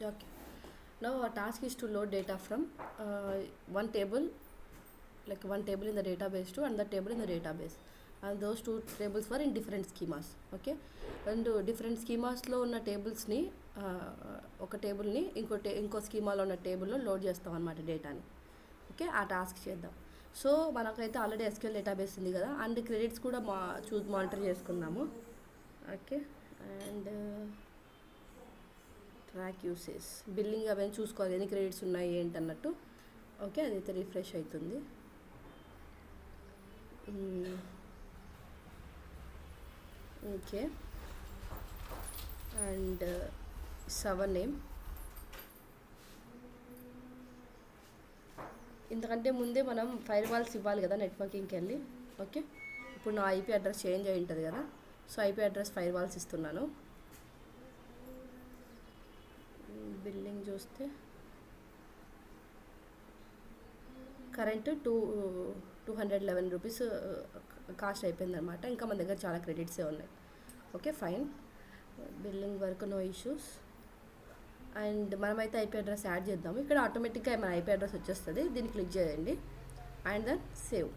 Okay. Now our task is to load data from one table, like one table in the database to another table in the database, and those two tables were in different schemas. Okay, and different schemasలో ఉన్న టేబుల్స్ని ఒక టేబుల్ని ఇంకో స్కీమాలో ఉన్న టేబుల్లో load చేస్తాం అనమాట డేటాని. Okay, ఆ task చేద్దాం. సో మనకైతే ఆల్రెడీ ఎస్క్యూఎల్ డేటాబేస్ ఉంది కదా, అండ్ క్రెడిట్స్ కూడా మానిటర్ చేసుకుందాము. Okay, and track usage, billing అవన్నీ చూసుకోవాలి, ఎన్ని క్రెడిట్స్ ఉన్నాయి ఏంటన్నట్టు. ఓకే, అదైతే రిఫ్రెష్ అవుతుంది. Okay, and server name. ఇంతకంటే ముందే మనం ఫైర్ వాల్స్ ఇవ్వాలి కదా నెట్వర్కింగ్కి వెళ్ళి. ఓకే, ఇప్పుడు నా ఐపీ అడ్రస్ చేంజ్ అయి ఉంటుంది కదా, so IP address firewalls ఇస్తున్నాను. బిల్లింగ్ చూస్తే కరెంట్ 211 రూపీస్ కాస్ట్ అయిపోయింది అనమాట. ఇంకా మన దగ్గర చాలా క్రెడిట్సే ఉన్నాయి. Okay, fine. బిల్లింగ్ వరకు నో ఇష్యూస్. అండ్ మనమైతే ఐపీ అడ్రస్ యాడ్ చేద్దాము. ఇక్కడ ఆటోమేటిక్గా మన ఐపీ అడ్రస్ వచ్చేస్తుంది. దీన్ని క్లిక్ చేయండి and then save.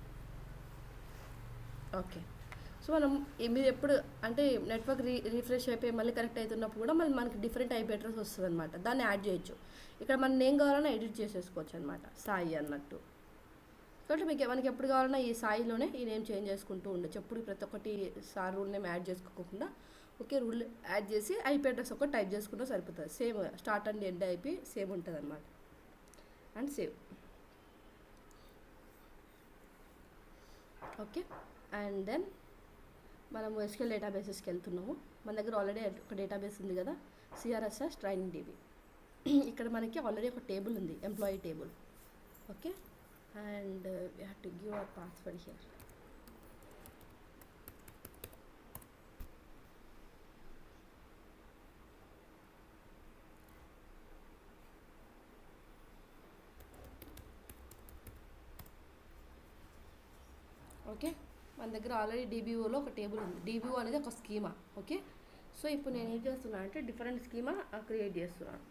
Okay, so మనం మీరు ఎప్పుడు అంటే నెట్వర్క్ రిఫ్రెష్ అయిపోయి మళ్ళీ కనెక్ట్ అవుతున్నప్పుడు కూడా మళ్ళీ మనకి డిఫరెంట్ ఐపీ అడ్రస్ వస్తుంది అనమాట. దాన్ని యాడ్ చేయొచ్చు. ఇక్కడ మనం నేమ్ కావాలన్నా ఎడిట్ చేసేసుకోవచ్చు అనమాట, సాయి అన్నట్టు. కాబట్టి మనకి ఎప్పుడు కావాలన్నా ఈ సాయిలోనే ఈ నేమ్ చేంజ్ చేసుకుంటూ ఉండొచ్చు. ఎప్పుడు ప్రతి ఒక్కటి సార్ రూల్ నేమ్ యాడ్ చేసుకోకుండా ఒకే రూల్ యాడ్ చేసి ఐపీ అడ్రస్ ఒకటి టైప్ చేసుకుంటే సరిపోతుంది. Same start and end IP same ఉంటుంది అనమాట. And save. Okay, and then మనము ఎస్క్యూఎల్ డేటాబేసెస్కి వెళ్తున్నాము. మన దగ్గర ఆల్రెడీ ఒక డేటాబేస్ ఉంది కదా, సిఆర్ఎస్ఎస్ ట్రైనింగ్ DB. ఇక్కడ మనకి ఆల్రెడీ ఒక టేబుల్ ఉంది, employee table. Okay, and we have to give our password here. Okay, మన దగ్గర ఆల్రెడీ DBOలో ఒక టేబుల్ ఉంది. DBO అనేది ఒక స్కీమా. ఓకే, సో ఇప్పుడు నేను ఏం చేస్తున్నాను అంటే డిఫరెంట్ స్కీమా క్రియేట్ చేస్తున్నాను.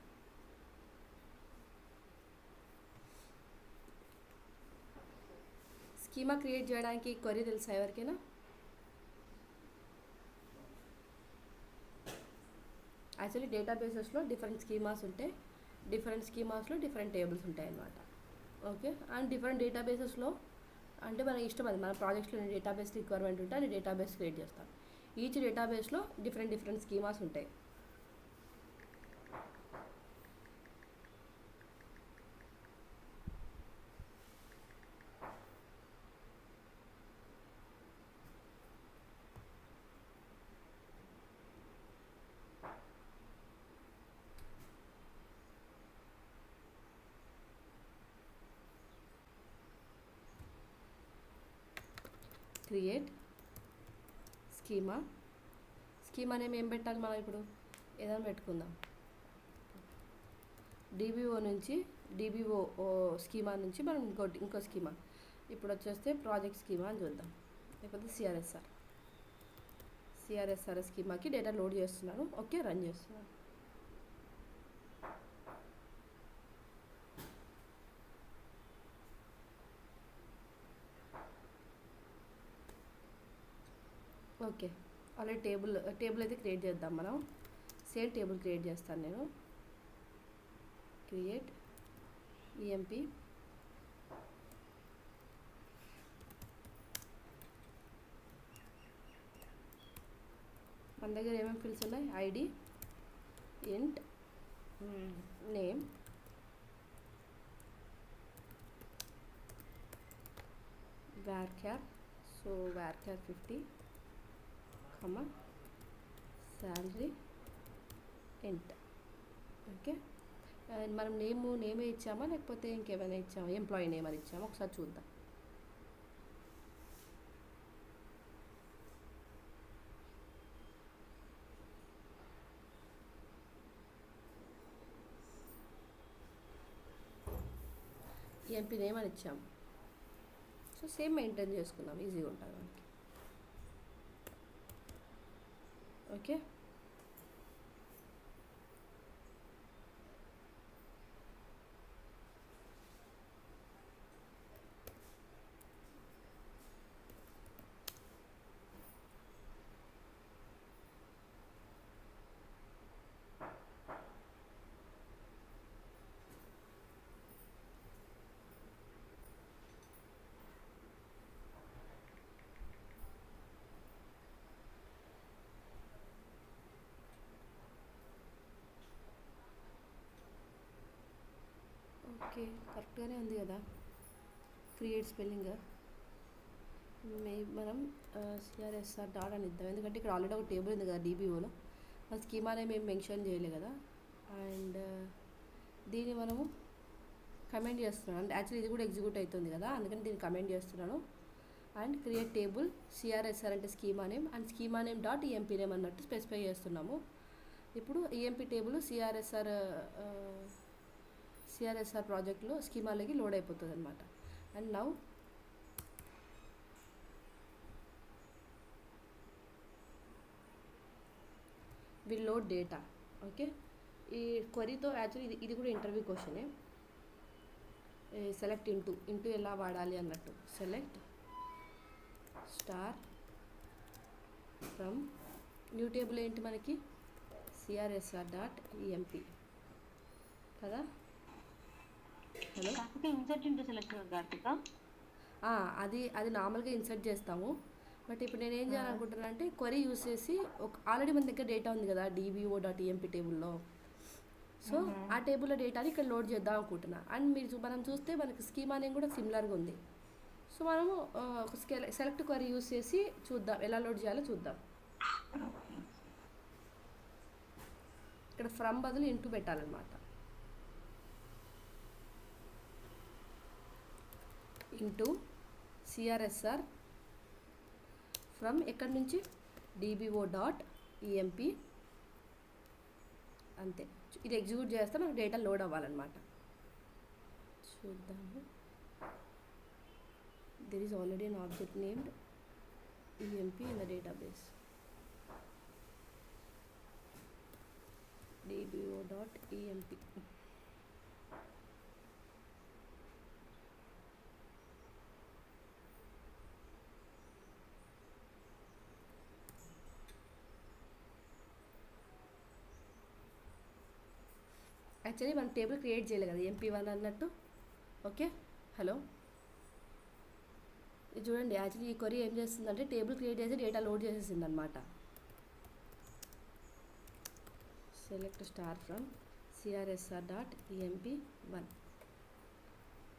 స్కీమా క్రియేట్ చేయడానికి క్వరీ తెలుసా ఎవరికైనా? యాక్చువల్లీ డేటాబేసెస్లో డిఫరెంట్ స్కీమాస్ ఉంటాయి, డిఫరెంట్ స్కీమాస్లో డిఫరెంట్ టేబుల్స్ ఉంటాయి అన్నమాట. ఓకే, అండ్ డిఫరెంట్ డేటాబేసెస్లో అంటే మన ఇష్టం, అది మన ప్రాజెక్ట్స్లో డేటాబేస్ రిక్వైర్మెంట్ ఉంటే అది డేటాబేస్ క్రియేట్ చేస్తాం. ఈచ్ డేటాబేస్లో డిఫరెంట్ స్కీమాస్ ఉంటాయి. క్రియేట్ స్కీమా నేమ్ ఏం పెట్టాలి మనం? ఇప్పుడు ఏదైనా పెట్టుకుందాం. DBO నుంచి DBO స్కీమా నుంచి మనం ఇంకో స్కీమా. ఇప్పుడు వచ్చేస్తే ప్రాజెక్ట్ స్కీమా అని చూద్దాం, లేకపోతే సిఆర్ఎస్ఆర్ స్కీమాకి డేటా లోడ్ చేస్తున్నాను. ఓకే, రన్ చేస్తున్నాను. ఓకే, ఆల్రెడీ టేబుల్ అయితే క్రియేట్ చేద్దాం మనం. సేమ్ టేబుల్ క్రియేట్ చేస్తాను నేను. Create EMP. మన దగ్గర ఏమేమి ఫీల్డ్స్ ఉన్నాయి? ID, int, name, varchar. So varchar 50, salary, int. Okay, మనం నేమే ఇచ్చామా లేకపోతే ఇంకేమైనా ఇచ్చామా? ఎంప్లాయీ నేమ్ అని ఇచ్చామా? ఒకసారి చూద్దాం. EMP నేమ్ అని ఇచ్చాము. సో సేమ్ మెయింటైన్ చేసుకుందాం, ఈజీగా ఉంటుంది మనకి. ఓకే, ఓకే, కరెక్ట్గానే ఉంది కదా క్రియేట్ స్పెల్లింగ్. మనం సిఆర్ఎస్ఆర్ డాట్ అని ఇద్దాం, ఎందుకంటే ఇక్కడ ఆల్రెడీ ఒక టేబుల్ ఉంది కదా డీబీఓలో, మన స్కీమా నేమ్ ఏం మెన్షన్ చేయలేదు కదా. అండ్ దీన్ని మనము కమెంట్ చేస్తున్నాను, అంటే యాక్చువల్లీ ఇది కూడా ఎగ్జిక్యూట్ అవుతుంది కదా, అందుకని దీన్ని కమెంట్ చేస్తున్నాను. అండ్ క్రియేట్ టేబుల్ సిఆర్ఎస్ఆర్ అంటే schema name, and schema name dot EMP name అన్నట్టు స్పెసిఫై చేస్తున్నాము. ఇప్పుడు ఈఎంపీ టేబుల్ సిఆర్ఎస్ఆర్ ప్రాజెక్ట్లో స్కీమాలోకి లోడ్ అయిపోతుంది అనమాట. And now will load data. Okay, ఈ క్వరీతో యాక్చువల్లీ ఇది కూడా ఇంటర్వ్యూ క్వశ్చనే. సెలెక్ట్ ఇంటూ ఎలా వాడాలి అన్నట్టు. Select star from new table ఏంటి మనకి సిఆర్ఎస్ఆర్ డాట్ ఈఎంపీ కదా. Hello, insert into select Karthika. అది నార్మల్గా ఇన్సర్ట్ చేస్తాము. బట్ ఇప్పుడు నేను ఏం చేయాలనుకుంటున్నాను అంటే క్వరీ యూస్ చేసి ఆల్రెడీ మన దగ్గర డేటా ఉంది కదా డీబీఓ డాట్ ఈఎంపీ టేబుల్లో. సో ఆ టేబుల్లో డేటాని ఇక్కడ లోడ్ చేద్దాం అనుకుంటున్నా. అండ్ మనం చూస్తే మనకి స్కీమా నేమ్ కూడా సిమిలర్గా ఉంది. సో మనము సెలెక్ట్ క్వరీ యూస్ చేసి చూద్దాం ఎలా లోడ్ చేయాలో చూద్దాం. ఇక్కడ ఫ్రమ్ బదులు ఇంటూ పెట్టాలన్నమాట. ఇంటూ సిఆర్ఎస్ఆర్ ఫ్రమ్ ఎక్కడి నుంచి డీబీఓ డాట్ ఈఎంపీ, అంతే. ఇది ఎగ్జిక్యూట్ చేస్తే నాకు డేటా లోడ్ అవ్వాలన్నమాట. చూద్దాము. there is already an object named EMP in the database. dbo.emp. Actually మనం టేబుల్ క్రియేట్ చేయలేదు కదా ఎంపీ1 అన్నట్టు. ఓకే, హలో, ఇది చూడండి. యాక్చువల్లీ ఈ క్వరీ ఏం చేస్తుందంటే టేబుల్ క్రియేట్ చేసి డేటా లోడ్ చేసేసింది అనమాట. Select star from CRSR dot EMP one.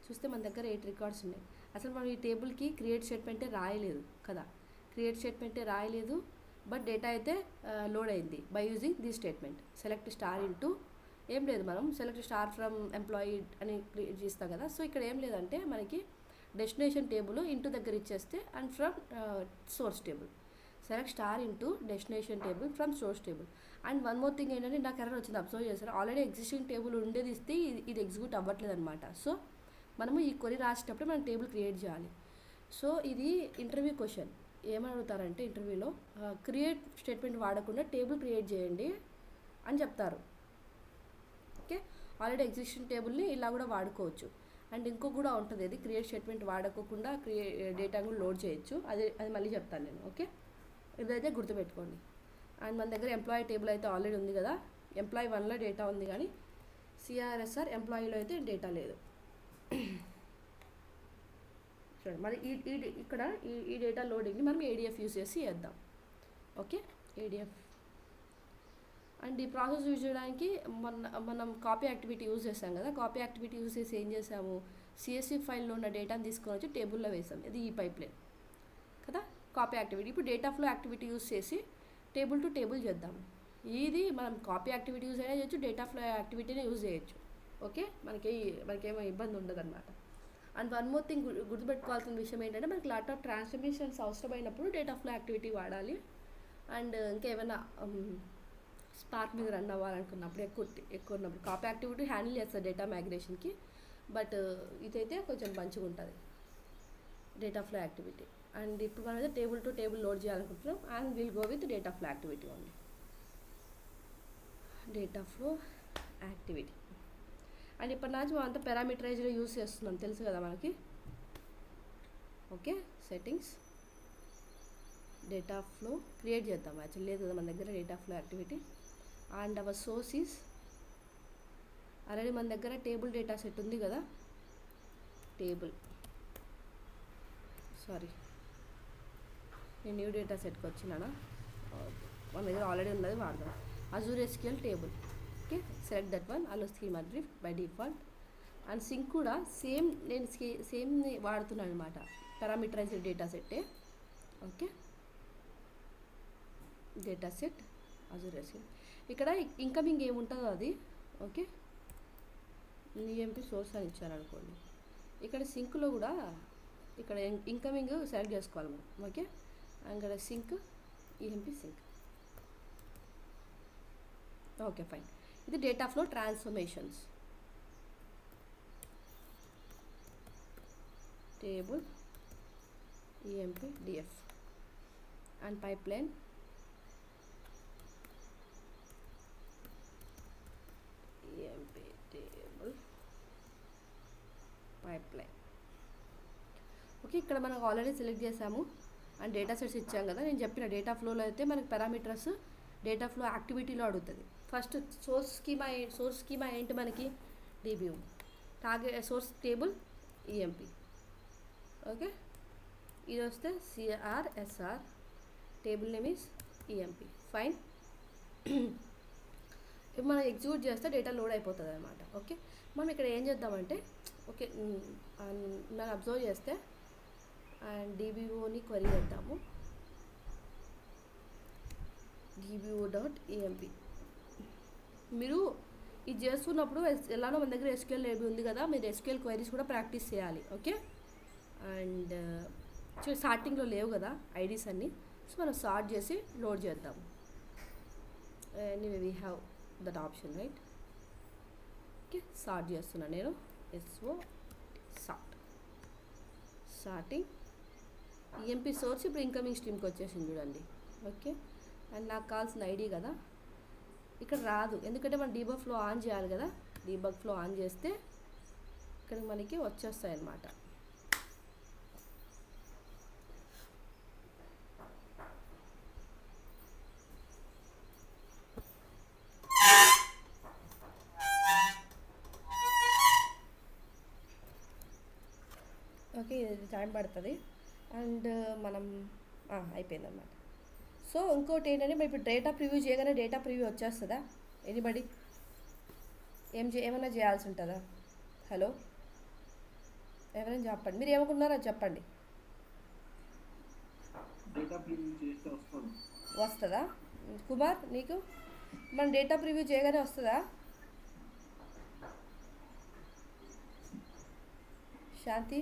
చూస్తే మన దగ్గర 8 రికార్డ్స్ ఉన్నాయి. అసలు మనం ఈ టేబుల్కి క్రియేట్ స్టేట్మెంటే రాయలేదు కదా, క్రియేట్ స్టేట్మెంటే రాయలేదు. బట్ డేటా అయితే లోడ్ అయింది by using this statement. Select star into ఏం లేదు, మనం సెలెక్ట్ స్టార్ ఫ్రమ్ ఎంప్లాయీ అని క్రియేట్ చేస్తాం కదా. సో ఇక్కడ ఏం లేదంటే మనకి డెస్టినేషన్ టేబుల్ ఇంటూ దగ్గర ఇచ్చేస్తే and from source table. Select star into destination table from source table. And one more thing ఏంటంటే నాకు ఎర్రర్ వచ్చింది, అబ్జర్వ్ చేశారు. ఆల్రెడీ ఎగ్జిస్టింగ్ టేబుల్ ఉండేది ఇస్తే ఇది ఎగ్జిక్యూట్ అవ్వట్లేదు అనమాట. సో మనము ఈ క్వరీ రాసేటప్పుడు మనం టేబుల్ క్రియేట్ చేయాలి. సో ఇది ఇంటర్వ్యూ క్వశ్చన్. ఏమని అడుగుతారంటే ఇంటర్వ్యూలో క్రియేట్ స్టేట్మెంట్ వాడకుండా టేబుల్ క్రియేట్ చేయండి అని చెప్తారు. ఓకే, ఆల్రెడీ ఎగ్జిస్టింగ్ టేబుల్ని ఇలా కూడా వాడుకోవచ్చు. అండ్ ఇంకో కూడా ఉంటుంది, అది క్రియేట్ స్టేట్మెంట్ వాడుకోకుండా డేటా కూడా లోడ్ చేయొచ్చు. అది మళ్ళీ చెప్తాను నేను. ఓకే, ఇదైతే గుర్తుపెట్టుకోండి. అండ్ మన దగ్గర ఎంప్లాయీ టేబుల్ అయితే ఆల్రెడీ ఉంది కదా, ఎంప్లాయీ 1లో డేటా ఉంది కానీ సిఆర్ఎస్ఆర్ ఎంప్లాయీలో అయితే డేటా లేదు. చూడండి, మరి ఇక్కడ ఈ డేటా లోడింగ్ని మనం ఏడిఎఫ్ యూజ్ చేసి చేద్దాం. Okay, ADF. అండ్ ఈ ప్రాసెస్ యూజ్ చేయడానికి మనం కాపీ యాక్టివిటీ యూజ్ చేసాం కదా. కాపీ యాక్టివిటీ యూజ్ చేసి ఏం చేసాము, సిఎస్వి ఫైల్లో ఉన్న డేటాని తీసుకొని వచ్చి టేబుల్లో వేసాం. ఇది ఈ పైప్లైన్ కదా కాపీ యాక్టివిటీ. ఇప్పుడు డేటా ఫ్లో యాక్టివిటీ యూజ్ చేసి టేబుల్ టు టేబుల్ చేద్దాము. ఇది మనం కాపీ యాక్టివిటీ యూజ్ అయినా చేయొచ్చు, డేటా ఫ్లో యాక్టివిటీనే యూజ్ చేయొచ్చు. ఓకే, మనకేమో ఇబ్బంది ఉండదు అనమాట. అండ్ వన్ మోర్ థింగ్ గుర్తుపెట్టుకోవాల్సిన విషయం ఏంటంటే మనకి లాట్ ఆఫ్ ట్రాన్స్ఫర్మేషన్స్ అవసరమైనప్పుడు డేటా ఫ్లో యాక్టివిటీ వాడాలి. అండ్ ఇంకా ఏమైనా స్పార్క్ మీద రన్ అవ్వాలనుకున్నప్పుడు ఎక్కువ ఉన్నప్పుడు కాపీ యాక్టివిటీ హ్యాండిల్ చేస్తారు డేటా మైగ్రేషన్కి. బట్ ఇదైతే కొంచెం మంచిగా ఉంటుంది డేటా ఫ్లో యాక్టివిటీ. అండ్ ఇప్పుడు మనం అయితే టేబుల్ టు టేబుల్ లోడ్ చేయాలనుకుంటున్నాం. And will go with data flow activity only. Data flow activity. And ఇప్పటి నుంచి మనం అంతా పారామీటరైజ్లో యూస్ చేస్తున్నాం, తెలుసు కదా మనకి. Okay, settings, data flow create చేద్దాం. యాక్చువల్లీ లేదు కదా మన దగ్గర data flow activity. And our source is already మన దగ్గర టేబుల్ డేటా సెట్ ఉంది కదా, టేబుల్, సారీ నేను న్యూ డేటా సెట్కి వచ్చినానా, మన దగ్గర ఆల్రెడీ ఉన్నది వాడదాం. Azure SQL table. Okay, select that one, allow schema drift by default. And sync కూడా నేను సేమ్ వాడుతున్నాను అనమాట, పారామీటరైజ్డ్ డేటా సెట్టే. Okay, data set Azure SQL. ఇక్కడ ఇన్కమింగ్ ఏముంటుందో అది. ఓకే, ఈఎంపీ సోర్స్ అని ఇచ్చారనుకోండి, ఇక్కడ సింక్లో కూడా ఇక్కడ ఇన్కమింగ్ సెలెక్ట్ చేసుకోవాలి మనం. ఓకే, ఇక్కడ sync EMP sync. Okay fine. ఇది data flow transformations. Table EMP DF and pipeline EMP table pipeline. Okay, ఇక్కడ మనం ఆల్రెడీ సెలెక్ట్ చేసాము అండ్ డేటా సెట్స్ ఇచ్చాం కదా. నేను చెప్పిన డేటా ఫ్లోలో అయితే మనకి పారామీటర్స్ డేటా ఫ్లో యాక్టివిటీలో అడుగుతుంది. ఫస్ట్ సోర్స్ స్కీమా ఏంటి మనకి, DBO. Target source table EMP. Okay, ఇది వస్తే CRSR, table name is EMP. Fine. ఇప్పుడు మనం ఎగ్జిక్యూట్ చేస్తే డేటా లోడ్ అయిపోతుంది అనమాట. ఓకే, మనం ఇక్కడ ఏం చేద్దామంటే, ఓకే మనం అబ్జర్వ్ చేస్తే అండ్ డిబిఓని క్వరీ చేద్దాము. dbo.emp. మీరు ఇది చేస్తున్నప్పుడు ఎలానో మన దగ్గర ఎస్క్యూఎల్ ఏబీ ఉంది కదా, మీరు ఎస్క్యూఎల్ క్వైరీస్ కూడా ప్రాక్టీస్ చేయాలి. ఓకే, అండ్ స్టార్టింగ్లో లేవు కదా ఐడీస్ అన్నీ, సో మనం సార్ట్ చేసి లోడ్ చేద్దాము. Anyway we have that option, right. Okay, sort చేస్తున్నాను నేను. ఎస్ఓ సార్టింగ్ ఈఎంపీ సోర్స్ ఇప్పుడు ఇన్కమింగ్ స్ట్రీమ్కి వచ్చేసింది చూడండి. ఓకే, అండ్ నాకు కావాల్సిన ఐడి కదా, ఇక్కడ రాదు ఎందుకంటే మనం డీబగ్ ఫ్లో ఆన్ చేయాలి కదా. డీబగ్ ఫ్లో ఆన్ చేస్తే ఇక్కడ మనకి వచ్చేస్తాయి అన్నమాట. ఓకే, ఇది టైం పడుతుంది అండ్ మనం అయిపోయిందన్నమాట. సో ఇంకోటి ఏంటంటే మరి ఇప్పుడు డేటా ప్రివ్యూ చేయగానే డేటా ప్రివ్యూ వచ్చేస్తుందా? ఎనీబడి ఏమైనా చేయాల్సి ఉంటుందా? హలో, ఎవరైనా చెప్పండి, మీరు ఏమనుకున్నారో చెప్పండి. వస్తుందా కుమార్ నీకు? మన డేటా ప్రివ్యూ చేయగానే వస్తుందా? శాంతి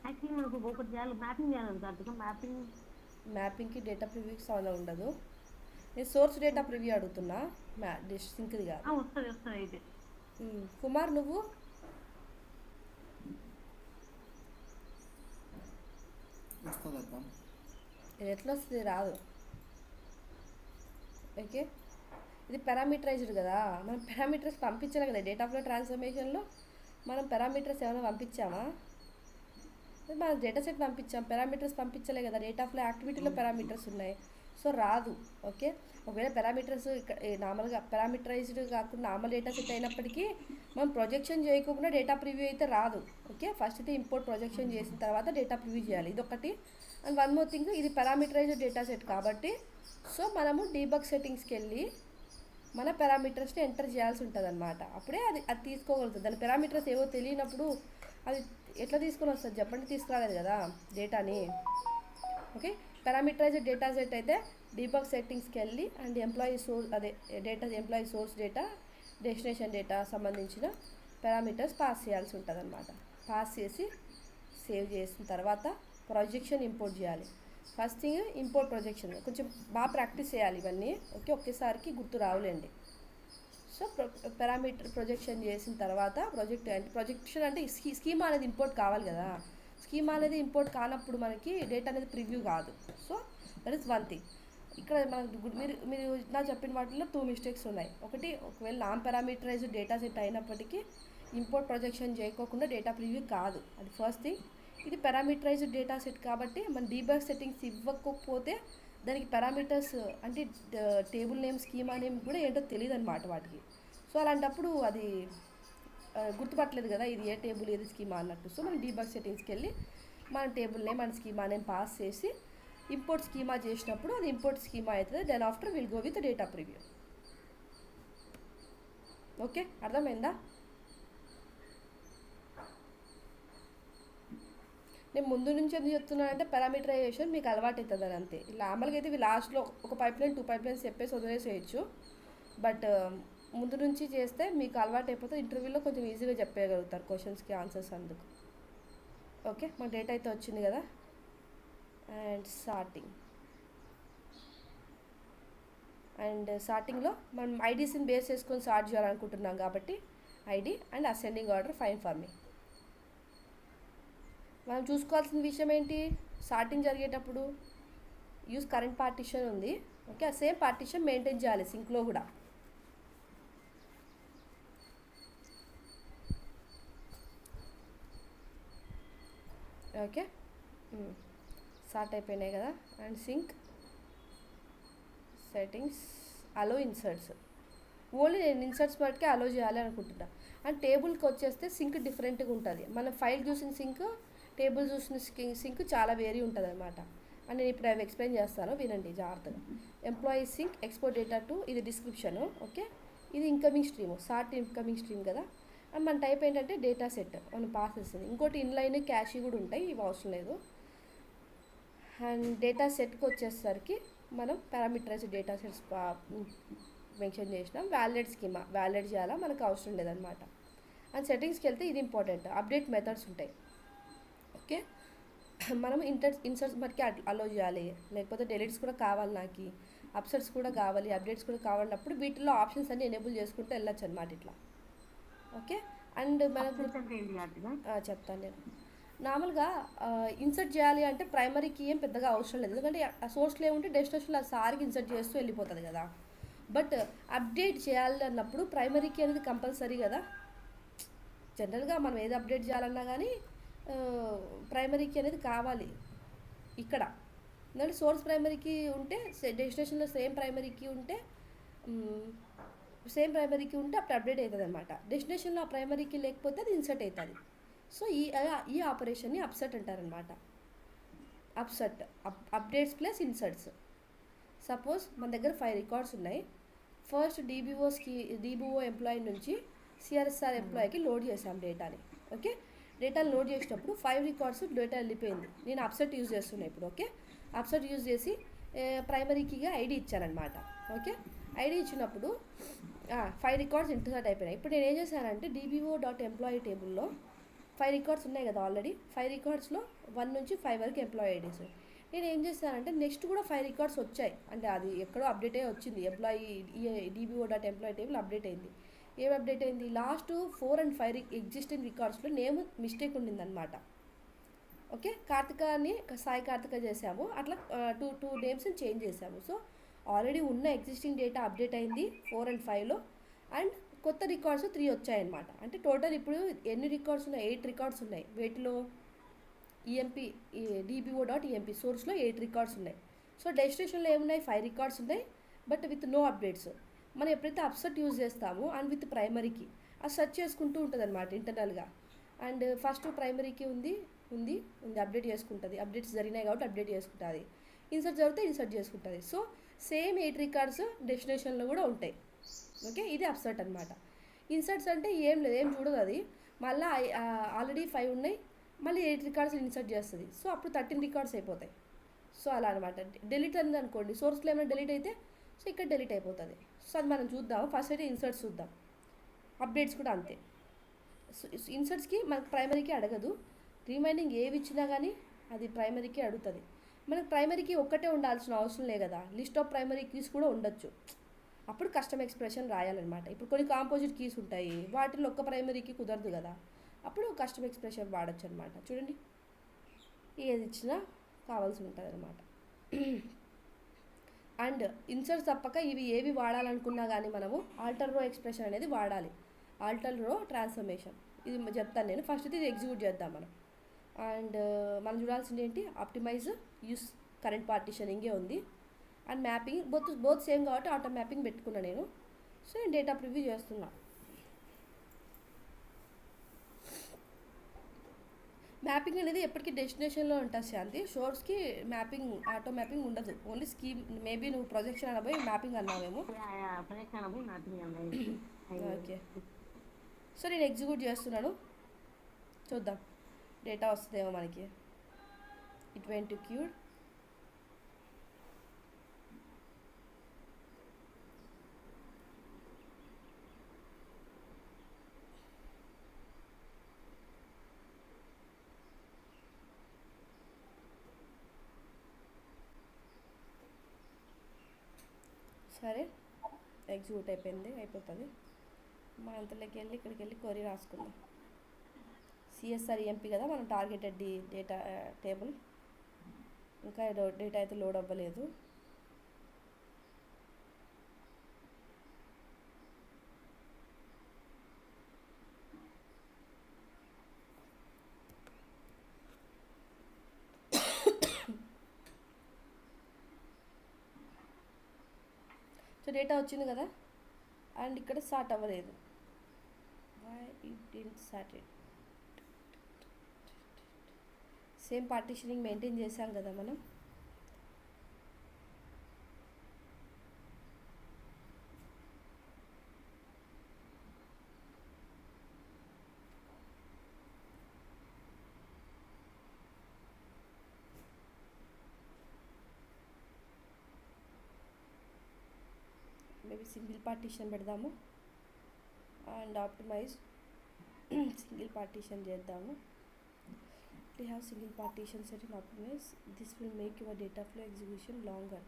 యాక్చువల్లీ మనకు ఒకటి చేయాలి, మ్యాపింగ్ చేయాలి కార్తిక. మ్యాపింగ్కి డేటా ప్రివ్యూకి సంబంధం ఉండదు. నేను సోర్స్ డేటా ప్రివ్యూ అడుగుతున్నా, సింక్ది కాదు. వస్తుంది అయితే. కుమార్ నువ్వు? ఇది ఎట్లా వస్తుంది? రాదు. ఓకే, ఇది పారామీటరైజ్డ్ కదా, మనం పారామీటర్స్ పంపించాలి కదా డేటా ఫ్లో ట్రాన్స్ఫర్మేషన్లో. మనం పారామీటర్స్ ఏమైనా పంపించామా? మనం డేటా సెట్ పంపించాం, పారామీటర్స్ పంపించలే కదా. డేటా ఫ్లో యాక్టివిటీలో పారామీటర్స్ ఉన్నాయి, సో రాదు. ఓకే, ఒకవేళ పారామీటర్స్ నార్మల్గా పారామీటరైజ్డ్ కాకుండా నార్మల్ డేటా సెట్ అయినప్పటికీ మనం ప్రొజెక్షన్ చేయకుండా డేటా ప్రివ్యూ అయితే రాదు. ఓకే, ఫస్ట్ అయితే ఇంపోర్ట్ ప్రొజెక్షన్ చేసిన తర్వాత డేటా ప్రివ్యూ చేయాలి, ఇదొకటి. అండ్ వన్ మోర్ థింగ్, ఇది పారామీటరైజ్డ్ డేటా సెట్ కాబట్టి సో మనము డీబగ్ సెట్టింగ్స్కి వెళ్ళి మన పారామీటర్స్ని ఎంటర్ చేయాల్సి ఉంటుంది అనమాట. అప్పుడే అది తీసుకోగలుగుతుంది. దాని పారామీటర్స్ ఏవో తెలియనప్పుడు అది ఎట్లా తీసుకొని వస్తుంది చెప్పండి? తీసుకురాలేదు కదా డేటాని. ఓకే, పారామీటరైజ్డ్ డేటా సెట్ అయితే డీబగ్ సెట్టింగ్స్కి వెళ్ళి and employee source employee source data, destination data సంబంధించిన పారామీటర్స్ పాస్ చేయాల్సి ఉంటుంది అనమాట. పాస్ చేసి సేవ్ చేసిన తర్వాత ప్రొజెక్షన్ ఇంపోర్ట్ చేయాలి. ఫస్ట్ థింగ్ ఇంపోర్ట్ ప్రొజెక్షన్ కొంచెం బాగా ప్రాక్టీస్ చేయాలి ఇవన్నీ. ఓకే, ఒకేసారికి గుర్తు రావులేండి. సో పారామీటర్ ప్రొజెక్షన్ చేసిన తర్వాత ప్రొజెక్షన్ అంటే స్కీమా అనేది ఇంపోర్ట్ కావాలి కదా. స్కీమా అనేది ఇంపోర్ట్ కానప్పుడు మనకి డేటా అనేది ప్రివ్యూ కాదు. So that is one thing. ఇక్కడ మనకు మీరు నా చెప్పిన వాటిలో 2 మిస్టేక్స్ ఉన్నాయి. ఒకటి, ఒకవేళ నాన్ పారామీటరైజ్డ్ డేటా సెట్ అయినప్పటికీ ఇంపోర్ట్ ప్రొజెక్షన్ చేయకోకుండా డేటా ప్రివ్యూ కాదు, అది ఫస్ట్ థింగ్. ఇది పారామీటరైజ్డ్ డేటా సెట్ కాబట్టి మన డీబగ్ సెట్టింగ్స్ ఇవ్వకపోతే దానికి పారామీటర్స్ అంటే టేబుల్ నేమ్, స్కీమా నేమ్ కూడా ఏంటో తెలియదు అనమాట వాటికి. సో అలాంటప్పుడు అది గుర్తుపట్టలేదు కదా ఇది ఏ టేబుల్ ఏది స్కీమా అన్నట్టు. సో మనం డీబగ్ సెట్టింగ్స్కి వెళ్ళి మన table name and schema name pass చేసి ఇంపోర్ట్ స్కీమా చేసినప్పుడు అది ఇంపోర్ట్ స్కీమా అవుతుంది. Then after will go with data preview. Okay, అర్థమైందా? నేను ముందు నుంచి ఎందుకు చెప్తున్నానంటే పారామీటరైజేషన్ మీకు అలవాటు అవుతుంది అని అంతే. నార్మల్గా అయితే ఇవి లాస్ట్లో ఒక పైప్లైన్ 2 పైప్లైన్స్ చెప్పేసి వదిలేసేయచ్చు. బట్ ముందు నుంచి చేస్తే మీకు అలవాటు అయిపోతే ఇంటర్వ్యూలో కొంచెం ఈజీగా చెప్పగలుగుతారు క్వశ్చన్స్కి ఆన్సర్స్ అందుకు. ఓకే, మాకు డేటా అయితే వచ్చింది కదా. అండ్ సార్టింగ్లో మనం ఐడీస్ని బేస్ చేసుకొని సార్ట్ చేయాలనుకుంటున్నాం కాబట్టి ID and ascending order fine for me. మనం చూసుకోవాల్సిన విషయం ఏంటి, సార్టింగ్ జరిగేటప్పుడు యూస్ కరెంట్ పార్టిషన్ ఉంది. ఓకే, ఆ సేమ్ పార్టిషన్ మెయింటైన్ చేయాలి సింక్లో కూడా. ఓకే, సార్ట్ అయిపోయినాయి కదా. And sync settings allow inserts, only నేను ఇన్సర్ట్స్ మటుకే అలో చేయాలి అనుకుంటున్నా. అండ్ టేబుల్కి వచ్చేస్తే సింక్ డిఫరెంట్గా ఉంటుంది. మనం ఫైల్ చూసిన సింక్, టేబుల్ చూసిన సింక్ చాలా వేరీ ఉంటుంది అనమాట. అండ్ నేను ఇప్పుడు అవి ఎక్స్ప్లెయిన్ చేస్తాను, వినండి జాగ్రత్తగా. Employee sync export data to, ఇది డిస్క్రిప్షను. ఓకే, ఇది incoming stream, sort incoming stream కదా. అండ్ మన టైప్ ఏంటంటే డేటా సెట్ మనం పాస్ చేస్తుంది. ఇంకోటి ఇన్లైన్ క్యాషీ కూడా ఉంటాయి, ఇవి అవసరం లేదు. అండ్ డేటా సెట్కి వచ్చేసరికి మనం పారామీటరైజ్డ్ డేటా సెట్స్ మెన్షన్ చేసినాం. వ్యాలిడేట్ స్కీమా వ్యాలిడేట్ చేయాలా, మనకు అవసరం లేదనమాట. అండ్ సెట్టింగ్స్కి వెళ్తే ఇది ఇంపార్టెంట్, అప్డేట్ మెథడ్స్ ఉంటాయి. ఓకే, మనం ఇన్సర్ట్స్ మటుకే అలో చేయాలి, లేకపోతే డెలీట్స్ కూడా కావాలి, నాకు అప్సెట్స్ కూడా కావాలి, అప్డేట్స్ కూడా కావాలన్నప్పుడు వీటిలో ఆప్షన్స్ అన్ని ఎనేబుల్ చేసుకుంటూ వెళ్ళొచ్చు అనమాట ఇట్లా. ఓకే, అండ్ మనకు చెప్తాను నేను. నార్మల్గా ఇన్సర్ట్ చేయాలి అంటే ప్రైమరీకి ఏం పెద్దగా అవసరం లేదు, ఎందుకంటే ఆ సోర్స్లో ఏముంటే డెస్టినేషన్లో ఆ సార్కి ఇన్సర్ట్ చేస్తూ వెళ్ళిపోతుంది కదా. బట్ అప్డేట్ చేయాలి అన్నప్పుడు ప్రైమరీకి అనేది కంపల్సరీ కదా. జనరల్గా మనం ఏది అప్డేట్ చేయాలన్నా కానీ ప్రైమరీకి అనేది కావాలి ఇక్కడ. ఎందుకంటే సోర్స్ ప్రైమరీకి ఉంటే డెస్టినేషన్లో సేమ్ ప్రైమరీకి ఉంటే అప్పుడు అప్డేట్ అవుతుంది అనమాట. డెస్టినేషన్లో ఆ ప్రైమరీకి లేకపోతే అది ఇన్సర్ట్ అవుతుంది. సో ఈ ఆపరేషన్ని అప్సెట్ అంటారనమాట. Upset updates plus inserts. Suppose మన దగ్గర 5 రికార్డ్స్ ఉన్నాయి. ఫస్ట్ డీబీఓ ఎంప్లాయీ నుంచి సిఆర్ఎస్ఆర్ ఎంప్లాయీకి లోడ్ చేసాం డేటాని. ఓకే, డేటాని లోడ్ చేసినప్పుడు 5 రికార్డ్స్ డేటా వెళ్ళిపోయింది. నేను అప్సెట్ యూజ్ చేస్తున్నా ఇప్పుడు. ఓకే, అప్సెట్ యూజ్ చేసి ప్రైమరీకిగా ఐడి ఇచ్చానమాట. ఓకే, ఐడి ఇచ్చినప్పుడు 5 రికార్డ్స్ ఇన్సర్ట్ అయిపోయినాయి. ఇప్పుడు నేను ఏం చేశానంటే dbo.employee టేబుల్లో 5 రికార్డ్స్ ఉన్నాయి కదా ఆల్రెడీ. 5 రికార్డ్స్లో 1 నుంచి 5 వరకు ఎంప్లాయీ ఐడీస్. నేను ఏం చేశానంటే నెక్స్ట్ కూడా 5 రికార్డ్స్ వచ్చాయి, అంటే అది ఎక్కడో అప్డేట్ అయ్యి వచ్చింది. ఎంప్లాయీ dbo.employee టేబుల్ అప్డేట్ అయింది. ఏం అప్డేట్ అయింది, లాస్ట్ 4 and 5 ఎగ్జిస్టింగ్ రికార్డ్స్లో నేమ్ మిస్టేక్ ఉండిందనమాట. ఓకే, కార్తికాని సాయి కార్తిక చేసాము, అట్లా టూ నేమ్స్ని చేంజ్ చేసాము. సో ఆల్రెడీ ఉన్న ఎగ్జిస్టింగ్ డేటా అప్డేట్ అయింది 4 and 5లో, అండ్ కొత్త రికార్డ్స్ 3 వచ్చాయన్నమాట. అంటే టోటల్ ఇప్పుడు ఎన్ని రికార్డ్స్ ఉన్నాయి, 8 రికార్డ్స్ ఉన్నాయి. వీటిలో ఈఎంపీ dbo.emp సోర్స్లో 8 రికార్డ్స్ ఉన్నాయి. సో డెస్టినేషన్లో ఏమున్నాయి, 5 రికార్డ్స్ ఉన్నాయి, బట్ విత్ నో అప్డేట్స్. మనం ఎప్పుడైతే అప్సెట్ యూజ్ చేస్తామో అండ్ విత్ ప్రైమరీకి అది సెర్చ్ చేసుకుంటూ ఉంటుంది అనమాట ఇంటర్నల్గా. అండ్ ఫస్ట్ ప్రైమరీకి ఉంది అప్డేట్ చేసుకుంటుంది, అప్డేట్స్ జరిగినాయి కాబట్టి అప్డేట్ చేసుకుంటుంది. ఇన్సర్ట్ జరిగితే ఇన్సర్ట్ చేసుకుంటుంది. సో సేమ్ 8 రికార్డ్స్ డెస్టినేషన్లో కూడా ఉంటాయి. ఓకే, ఇది అప్సెట్ అనమాట. ఇన్సర్ట్స్ అంటే ఏం లేదు, ఏం చూడదు అది. మళ్ళీ ఆల్రెడీ 5 ఉన్నాయి, మళ్ళీ 8 రికార్డ్స్ ఇన్సర్ట్ చేస్తుంది. సో అప్పుడు 13 రికార్డ్స్ అయిపోతాయి. సో అలా అనమాట. డెలీట్ అయింది అనుకోండి, సోర్స్లో ఏమైనా డెలీట్ అయితే సో ఇక్కడ డెలీట్ అయిపోతుంది. సో అది మనం చూద్దాం. ఫస్ట్ అయితే ఇన్సర్ట్స్ చూద్దాం, అప్డేట్స్ కూడా అంతే. సో ఇన్సర్ట్స్కి మనకు ప్రైమరీకి అడగదు, రిమైనింగ్ ఏవి ఇచ్చినా కానీ అది ప్రైమరీకి అడుగుతుంది. మనకు ప్రైమరీకి ఒక్కటే ఉండాల్సిన అవసరం లేదు కదా, లిస్ట్ ఆఫ్ ప్రైమరీ కీస్ కూడా ఉండొచ్చు. అప్పుడు కస్టమ్ ఎక్స్ప్రెషన్ రాయాలన్నమాట. ఇప్పుడు కొన్ని కాంపోజిట్ కీస్ ఉంటాయి, వాటిలో ఒక్క ప్రైమరీకి కుదరదు కదా, అప్పుడు కస్టమ్ ఎక్స్ప్రెషన్ వాడచ్చు అనమాట. చూడండి, ఏది ఇచ్చినా కావాల్సి ఉంటుంది అనమాట. అండ్ ఇన్సర్ట్స్ తప్పక ఇవి ఏవి వాడాలనుకున్నా కానీ మనము ఆల్టర్ రో ఎక్స్ప్రెషన్ అనేది వాడాలి. ఆల్టర్ రో ట్రాన్స్ఫర్మేషన్ ఇది చెప్తాను నేను. ఫస్ట్ ఇది ఎగ్జిక్యూట్ చేద్దాం మనం. అండ్ మనం చూడాల్సింది ఏంటి, ఆప్టిమైజ్ యూస్ కరెంట్ పార్టిషనింగే ఉంది. అండ్ మ్యాపింగ్ బోత్ సేమ్ కాబట్టి ఆటో మ్యాపింగ్ పెట్టుకున్నా నేను. సో నేను డేటా ప్రివ్యూ చేస్తున్నా. మ్యాపింగ్ అనేది ఎప్పటికీ డెస్టినేషన్లో ఉంటుంది శాంతి. షోర్స్కి మ్యాపింగ్, ఆటో మ్యాపింగ్ ఉండదు. Only scheme. మేబీ నువ్వు ప్రొజెక్షన్ అనబోయి మ్యాపింగ్ అన్నావేమో. ప్రొజెక్షన్ పోయి మ్యాపింగ్ ఓకే. సో నేను ఎగ్జిక్యూట్ చేస్తున్నాను, చూద్దాం డేటా వస్తుందేమో మనకి. It went to queued. సరే ఎగ్జిక్యూట్ అయిపోతుంది. మన అంతలోకి వెళ్ళి ఇక్కడికి వెళ్ళి క్వరీ రాసుకుందాం. సిఎస్ఆర్ ఈఎంపీ కదా మనం టార్గెటెడ్ డేటా టేబుల్. ఇంకా డేటా అయితే లోడ్ అవ్వలేదు. సో డేటా వచ్చింది కదా, అండ్ ఇక్కడ స్టార్ట్ అవ్వలేదు. Why it didn't start. Same partitioning maintain చేసాం కదా మనం. మేబీ సింగిల్ పార్టీషన్ పెడదాము అండ్ ఆప్టిమైజ్ సింగిల్ పార్టీషన్ చేద్దాము. We have single partition set in optimize. This will make your data flow execution longer.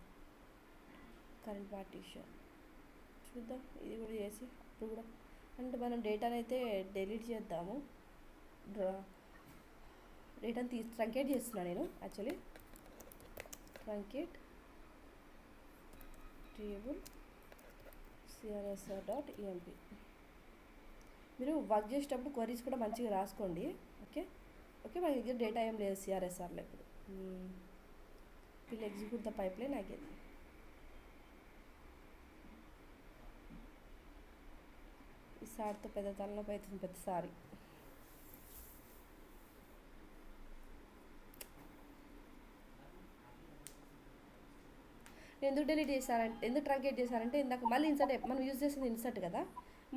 Current partition చూద్దాం, ఇది కూడా చేసి ఇప్పుడు కూడా. అంటే మనం డేటాని అయితే డిలీట్ చేద్దాము. డేటాని ట్రంకేట్ చేస్తున్నాను నేను యాక్చువల్లీ. Truncate table crSR.emp. మీరు వర్క్ చేసేటప్పుడు క్వరీస్ కూడా మంచిగా రాసుకోండి. Okay okay. మన దగ్గర డేటా ఏం లేదు సిఆర్ఎస్ఆర్లో ఇప్పుడు. వీళ్ళు execute the pipe line again. ఈ సార్తో పెద్ద తలనొప్పి అవుతుంది ప్రతిసారి. నేను ఎందుకు డిలీట్ చేశానంటే, ఎందుకు ట్రంకేట్ చేశానంటే, ఇందాక మళ్ళీ ఇన్సర్ట్ మనం యూజ్ చేసింది ఇన్సర్ట్ కదా,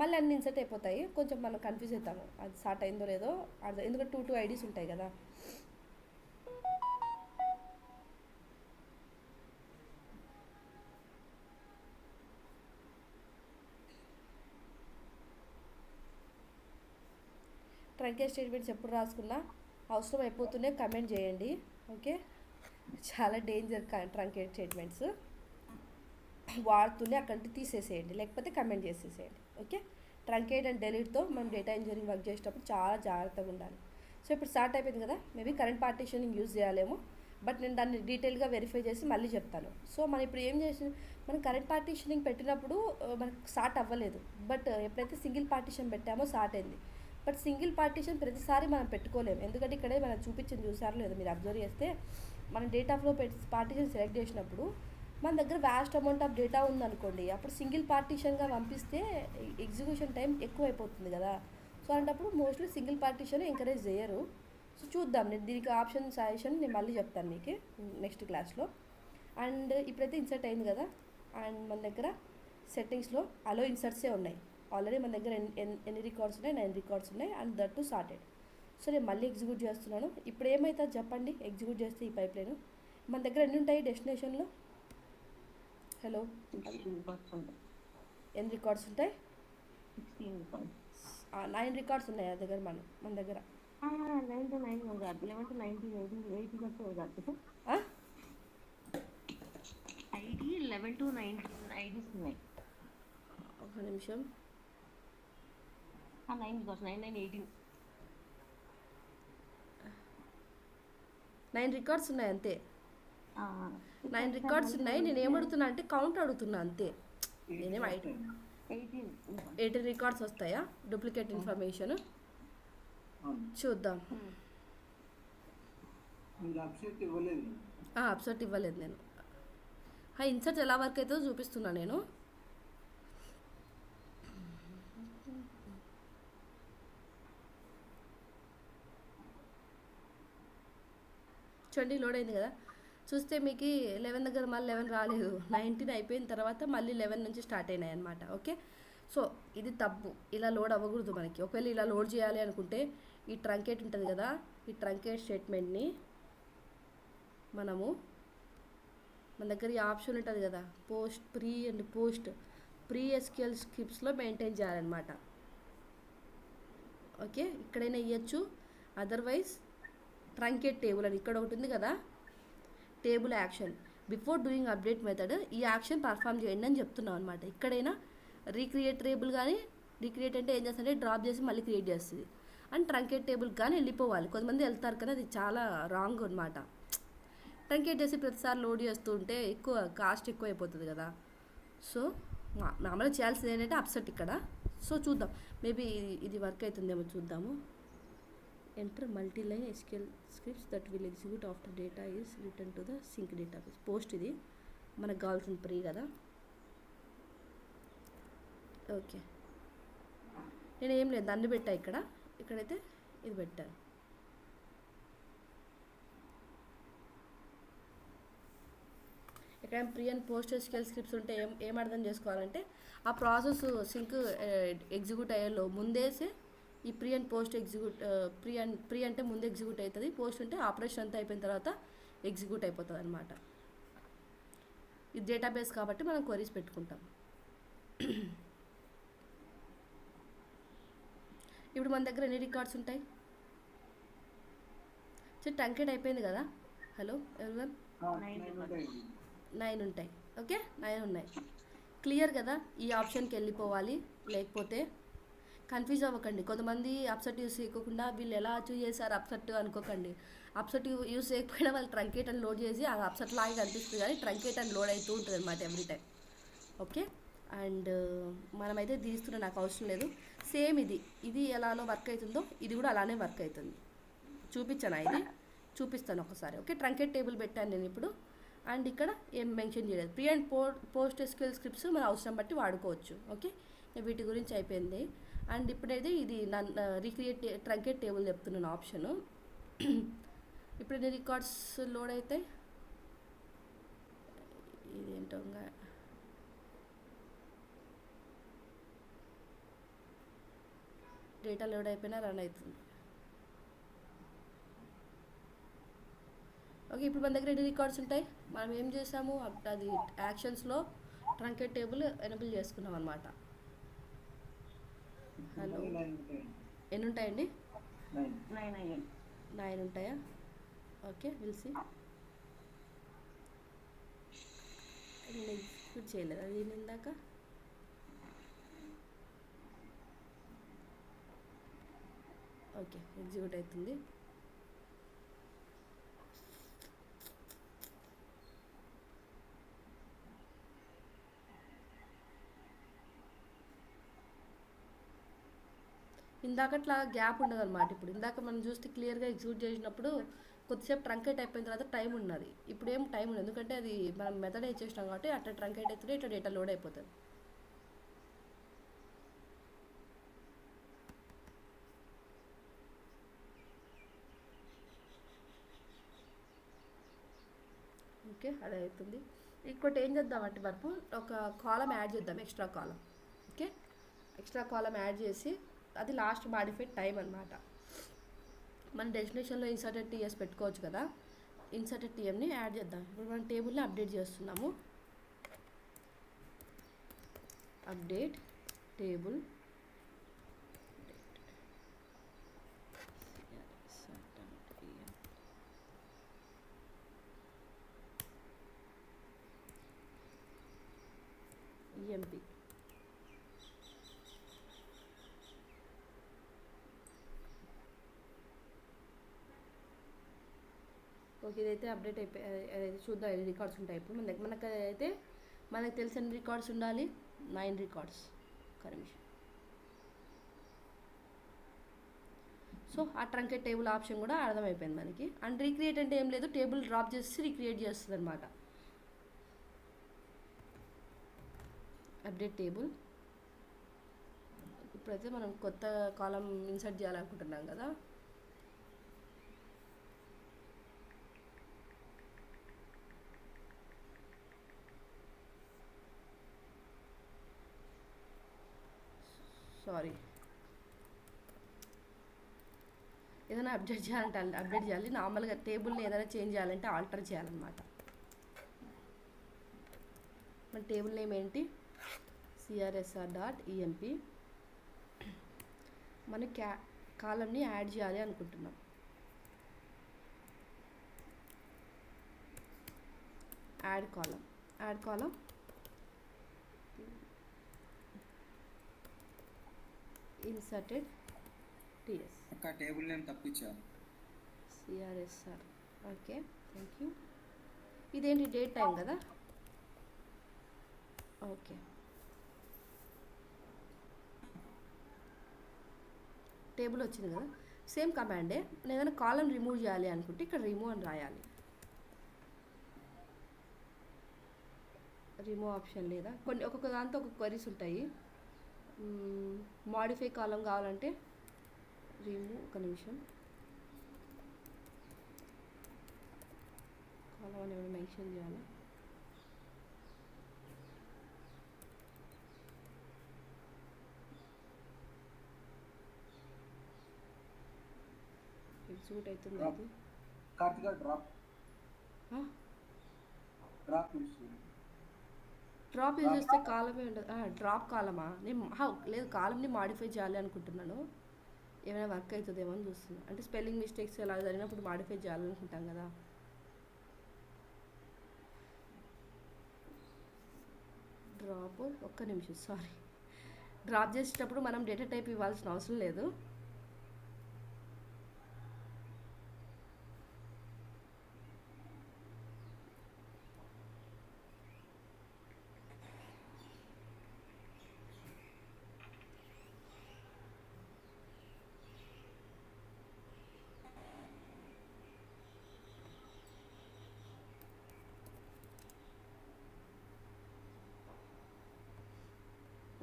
మళ్ళీ అన్ని ఇన్సర్ట్ అయిపోతాయి. కొంచెం మనం కన్ఫ్యూజ్ అవుతాము అది స్టార్ట్ అయిందో లేదో. ఎందుకంటే 2 ఐడీస్ ఉంటాయి కదా. ట్రంకేట్ స్టేట్మెంట్స్ ఎప్పుడు రాసుకున్నా అవసరం అయిపోతూనే కమెంట్ చేయండి. ఓకే, చాలా డేంజర్ ట్రంకేట్ స్టేట్మెంట్స్. వాడుతూనే అక్కడి నుంచి తీసేసేయండి, లేకపోతే కమెంట్ చేసేసేయండి. ఓకే, ట్రంకేట్ అండ్ డెలీట్తో మనం డేటా ఇంజనీరింగ్ వర్క్ చేసేటప్పుడు చాలా జాగ్రత్తగా ఉండాలి. సో ఇప్పుడు స్టార్ట్ అయిపోయింది కదా, మేబీ కరెంట్ పార్టీషనింగ్ యూజ్ చేయాలేమో, బట్ నేను దాన్ని డీటెయిల్గా వెరిఫై చేసి మళ్ళీ చెప్తాను. సో మనం ఇప్పుడు ఏం చేసి, మనం కరెంట్ పార్టీషనింగ్ పెట్టినప్పుడు మనకు స్టార్ట్ అవ్వలేదు. బట్ ఎప్పుడైతే సింగిల్ పార్టీషన్ పెట్టామో స్టార్ట్ అయింది. బట్ సింగిల్ పార్టీషన్ ప్రతిసారి మనం పెట్టుకోలేము, ఎందుకంటే ఇక్కడే మనం చూపించింది చూసారు లేదా మీరు అబ్జర్వ్ చేస్తే, మనం డేటా ఫ్లో పార్టీషన్ సెలెక్ట్ చేసినప్పుడు మన దగ్గర వ్యాస్ట్ అమౌంట్ ఆఫ్ డేటా ఉందనుకోండి, అప్పుడు సింగిల్ పార్టీషన్గా పంపిస్తే ఎగ్జిక్యూషన్ టైం ఎక్కువ అయిపోతుంది కదా. సో అలాంటప్పుడు మోస్ట్లీ సింగిల్ పార్టీషన్ ఎంకరేజ్ చేయరు. సో చూద్దాం, నేను దీనికి ఆప్షన్ సజెషన్ నేను మళ్ళీ చెప్తాను మీకు నెక్స్ట్ క్లాస్లో. అండ్ ఇప్పుడైతే ఇన్సర్ట్ అయింది కదా, అండ్ మన దగ్గర సెట్టింగ్స్లో అలో ఇన్సర్ట్సే ఉన్నాయి. ఆల్రెడీ మన దగ్గర ఎన్ని రికార్డ్స్ ఉన్నాయి, 9 రికార్డ్స్ ఉన్నాయి, and that to sorted. So నేను మళ్ళీ ఎగ్జిక్యూట్ చేస్తున్నాను. ఇప్పుడు ఏమవుతుంది చెప్పండి ఎగ్జిక్యూట్ చేస్తే ఈ పైప్ లైన్. మన దగ్గర ఎన్ని ఉంటాయి డెస్టినేషన్లో? హలో, ఎన్ని రికార్డ్స్ ఉంటాయి? 9 రికార్డ్స్ ఉన్నాయి మన దగ్గర. 11 to 19 ఐడీస్ ఉన్నాయి. ఒక నిమిషం. 9 because 9 9 18. 9 రికార్డ్స్ ఉన్నాయి అంతే. 9 రికార్డ్స్ ఉన్నాయి. నేను ఏమడుగుతున్నా అంటే కౌంట్ అడుగుతున్నా అంతే. నేనేం 18 రికార్డ్స్ వస్తాయా డూప్లికేట్ ఇన్ఫర్మేషన్? చూద్దాం. అప్సెట్ ఇవ్వలేదు నేను. ఇన్సర్ట్ ఎలా వర్క్ అవుతుందో చూపిస్తున్నా నేను. చూడండి లోడ్ అయింది కదా. చూస్తే మీకు 11 దగ్గర మళ్ళీ 11 రాలేదు, 19 అయిపోయిన తర్వాత మళ్ళీ 11 నుంచి స్టార్ట్ అయినాయి అనమాట. ఓకే, సో ఇది తప్పు, ఇలా లోడ్ అవ్వకూడదు మనకి. ఒకవేళ ఇలా లోడ్ చేయాలి అనుకుంటే ఈ ట్రంకేట్ ఉంటుంది కదా, ఈ ట్రంకేట్ స్టేట్మెంట్ని మనము మన దగ్గర ఈ ఆప్షన్ ఉంటుంది కదా, post pre and post pre SQL స్క్రిప్ట్స్లో మెయింటైన్ చేయాలన్నమాట. ఓకే, ఇక్కడైనా ఇవ్వచ్చు, అదర్వైజ్ ట్రంకేట్ టేబుల్ అని ఇక్కడ ఒకటి ఉంది కదా, table action before doing update method ఈ యాక్షన్ పర్ఫామ్ చేయండి అని చెప్తున్నాం అనమాట. ఇక్కడైనా రీక్రియేట్ టేబుల్ కానీ, రీక్రియేట్ అంటే ఏం చేస్తుంటే డ్రాప్ చేసి మళ్ళీ క్రియేట్ చేస్తుంది, అండ్ ట్రంకేట్ టేబుల్ కానీ వెళ్ళిపోవాలి. కొంతమంది వెళ్తారు కానీ అది చాలా రాంగ్ అనమాట. ట్రంకేట్ చేసి ప్రతిసారి లోడ్ చేస్తూ ఉంటే ఎక్కువ కాస్ట్ ఎక్కువ అయిపోతుంది కదా. సో మామూలుగా చేయాల్సింది ఏంటంటే అప్సెట్ ఇక్కడ. సో చూద్దాం, మేబీ ఇది వర్క్ అవుతుందేమో చూద్దాము. Enter multiline SQL scripts that will execute after data is return to the sink database. Post ఇది మనకు కావాల్సిన ప్రీ కదా. ఓకే, నేను ఏం లేదు అన్ని పెట్టా ఇక్కడైతే ఇది పెట్టాను. ఇక్కడ pre and post SQL scripts ఉంటే ఏం అర్థం చేసుకోవాలంటే ఆ ప్రాసెస్ సింక్ ఎగ్జిక్యూట్ అయ్యేలో ముందేసే ఈ pre and post execute, pre అంటే ముందు ఎగ్జిక్యూట్ అవుతుంది, పోస్ట్ అంటే ఆపరేషన్ అంతా అయిపోయిన తర్వాత ఎగ్జిక్యూట్ అయిపోతుంది అనమాట. ఇది డేటాబేస్ కాబట్టి మనం క్వరీస్ పెట్టుకుంటాం. ఇప్పుడు మన దగ్గర ఎన్ని రికార్డ్స్ ఉంటాయి? ట్రంకేట్ అయిపోయింది కదా. హలో ఎవరివన్, 9 ఉంటాయి. ఓకే, 9 ఉన్నాయి. క్లియర్ కదా, ఈ ఆప్షన్కి వెళ్ళిపోవాలి. లేకపోతే కన్ఫ్యూజ్ అవ్వకండి. కొంతమంది అప్సెట్ యూస్ చేయకుండా వీళ్ళు ఎలా చూస్ చేశారు అప్సెట్ అనుకోకండి. అప్సెట్ యూస్ చేయకపోయినా వాళ్ళు ట్రంకేట్ అని లోడ్ చేసి అది అప్సెట్ లాగా కనిపిస్తుంది, కానీ ట్రంకేట్ అని లోడ్ అవుతూ ఉంటుంది అనమాట ఎవ్రీ టైం. ఓకే, అండ్ మనమైతే తీస్తున్నా, నాకు అవసరం లేదు. సేమ్ ఇది ఎలానో వర్క్ అవుతుందో ఇది కూడా అలానే వర్క్ అవుతుంది. చూపిస్తాను ఒకసారి. ఓకే, ట్రంకేట్ టేబుల్ పెట్టాను నేను ఇప్పుడు, అండ్ ఇక్కడ ఏం మెన్షన్ చేయలేదు. Pre and post SQL scripts మన అవసరం బట్టి వాడుకోవచ్చు. ఓకే, వీటి గురించి అయిపోయింది. అండ్ ఇప్పుడైతే ఇది రీక్రియేట్ ట్రంకేట్ టేబుల్ చెప్తున్నాను ఆప్షను. ఇప్పుడు ఎన్ని రికార్డ్స్ లోడ్ అయితే ఇదేంటో డేటా లోడ్ అయిపోయినా రన్ అవుతుంది. ఓకే, ఇప్పుడు మన దగ్గర ఎన్ని రికార్డ్స్ ఉంటాయి? మనం ఏం చేసాము, అది యాక్షన్స్లో ట్రంకేట్ టేబుల్ ఎనేబుల్ చేసుకున్నాం అనమాట. హలో, ఎన్ని ఉంటాయండి? 9 ఉంటాయా? ఓకే, విల్సి ఎగ్జిక్యూట్ చేయలేదు అది ఇందాక. ఓకే, ఎగ్జిక్యూట్ అవుతుంది. ఇందాకట్లా గ్యాప్ ఉండదు అనమాట. ఇప్పుడు ఇందాక మనం చూస్తే క్లియర్గా ఎగ్జిక్యూట్ చేసినప్పుడు కొద్దిసేపు ట్రంకేట్ అయిపోయిన తర్వాత టైం ఉన్నది. ఇప్పుడు ఏం టైం ఉండదు, ఎందుకంటే అది మనం మెథడ్ ఇచ్చేసినాం కాబట్టి అట్లా ట్రంకేట్ అవుతుంది, ఇట్లా డేటా లోడ్ అయిపోతుంది. ఓకే, అదే అవుతుంది. ఇంకోటి ఏం చేద్దామంటే వరకు ఒక కాలం యాడ్ చేద్దాం, ఎక్స్ట్రా కాలం. ఓకే, ఎక్స్ట్రా కాలం యాడ్ చేసి అది లాస్ట్ మాడిఫైడ్ టైం అనమాట. మన డెస్టినేషన్లో ఇన్సర్టెడ్ టీఎస్ పెట్టుకోవచ్చు కదా, ఇన్సర్టెడ్ టీఎంని యాడ్ చేద్దాం. ఇప్పుడు మనం టేబుల్ని అప్డేట్ చేస్తున్నాము. Update table EMP. ఓకే, ఇదైతే అప్డేట్ అయిపోయి చూద్దాం ఎన్ని రికార్డ్స్ ఉంటాయి. ఇప్పుడు మనకు తెలిసిన రికార్డ్స్ ఉండాలి, 9 రికార్డ్స్ కరెక్ట్. సో ఆ ట్రంకేట్ టేబుల్ ఆప్షన్ కూడా అర్థమైపోయింది మనకి. అండ్ రీక్రియేట్ అంటే ఏం లేదు, టేబుల్ డ్రాప్ చేసి రీక్రియేట్ చేస్తుంది అనమాట. Update table. ఇప్పుడైతే మనం కొత్త కాలం ఇన్సర్ట్ చేయాలనుకుంటున్నాం కదా. సారీ, ఏదైనా అప్డేట్ చేయాలంటే అప్డేట్ చేయాలి. నార్మల్గా టేబుల్ని ఏదైనా చేంజ్ చేయాలంటే ఆల్టర్ చేయాలన్నమాట. మన టేబుల్ నేమ్ ఏంటి, CRSR.emp. మన కాలంని యాడ్ చేయాలి అనుకుంటున్నాం. Add column inserted TS. ఒక టేబుల్ నేమ్ తప్పించాను. CRSR. Okay, thank you. ఇదేంటి డేట్ టైం కదా. ఓకే, టేబుల్ వచ్చింది కదా. సేమ్ కమాండే. నేను ఏదైనా కాలం రిమూవ్ చేయాలి అనుకుంటే ఇక్కడ రిమూవ్ అని రాయాలి. రిమూవ్ ఆప్షన్ లేదా, కొన్ని ఒక్కొక్క దాంతో ఒక్కొక్క క్వరీస్ ఉంటాయి. మాడిఫై కాలం కావాలంటే రిమూవ్, ఒక నిమిషం, కాలం అని ఏమైనా మెన్షన్ చేయాలి. ఎగ్జిక్యూట్ అవుతుంది అది. కార్తిక డ్రాప్ డ్రాప్ యూజ్ చేస్తే కాలమే ఉండదు. డ్రాప్ కాలమా, నేను లేదు కాలంని మాడిఫై చేయాలి అనుకుంటున్నాను. ఏమైనా వర్క్ అవుతుందేమో అని చూస్తున్నాను. అంటే స్పెల్లింగ్ మిస్టేక్స్ ఎలా జరిగినప్పుడు మాడిఫై చేయాలనుకుంటాం కదా. డ్రాప్, ఒక్క నిమిషం, సారీ. డ్రాప్ చేసేటప్పుడు మనం డేటా టైప్ ఇవ్వాల్సిన అవసరం లేదు.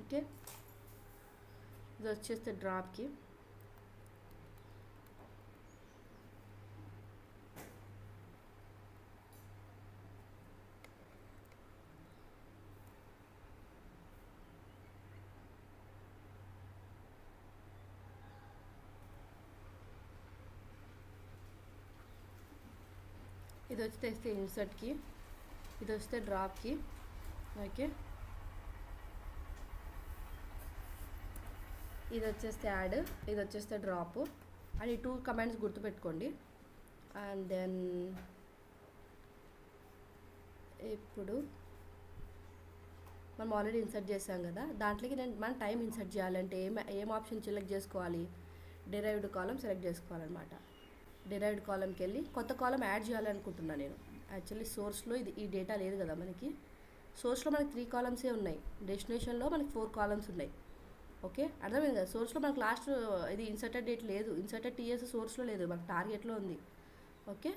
ఓకే, ఇది వచ్చేస్తే డ్రాప్కి. ఇది వచ్చేస్తే ఇన్సర్ట్కి, ఇది వస్తే డ్రాప్కి. ఓకే, ఇది వచ్చేస్తే యాడ్, ఇది వచ్చేస్తే డ్రాప్. అండ్ ఈ 2 కమాండ్స్ గుర్తుపెట్టుకోండి. అండ్ దెన్ ఇప్పుడు మనం ఆల్రెడీ ఇన్సర్ట్ చేసాం కదా, దాంట్లోకి మనం టైం ఇన్సర్ట్ చేయాలంటే ఏం ఆప్షన్ సెలెక్ట్ చేసుకోవాలి, డిరైవ్డ్ కాలం సెలెక్ట్ చేసుకోవాలన్నమాట. డిరైవ్డ్ కాలంకి వెళ్ళి కొత్త కాలం యాడ్ చేయాలనుకుంటున్నాను నేను. యాక్చువల్లీ సోర్స్లో ఈ డేటా లేదు కదా మనకి. సోర్స్లో మనకి 3 కాలమ్సే ఉన్నాయి, డెస్టినేషన్లో మనకి 4 కాలమ్స్ ఉన్నాయి. ఓకే, అర్థమైంది కదా. సోర్స్లో మనకు లాస్ట్ ఇది ఇన్సర్టెడ్ డేట్ లేదు, ఇన్సర్టెడ్ TS సోర్స్లో లేదు, మనకు టార్గెట్లో ఉంది. ఓకే,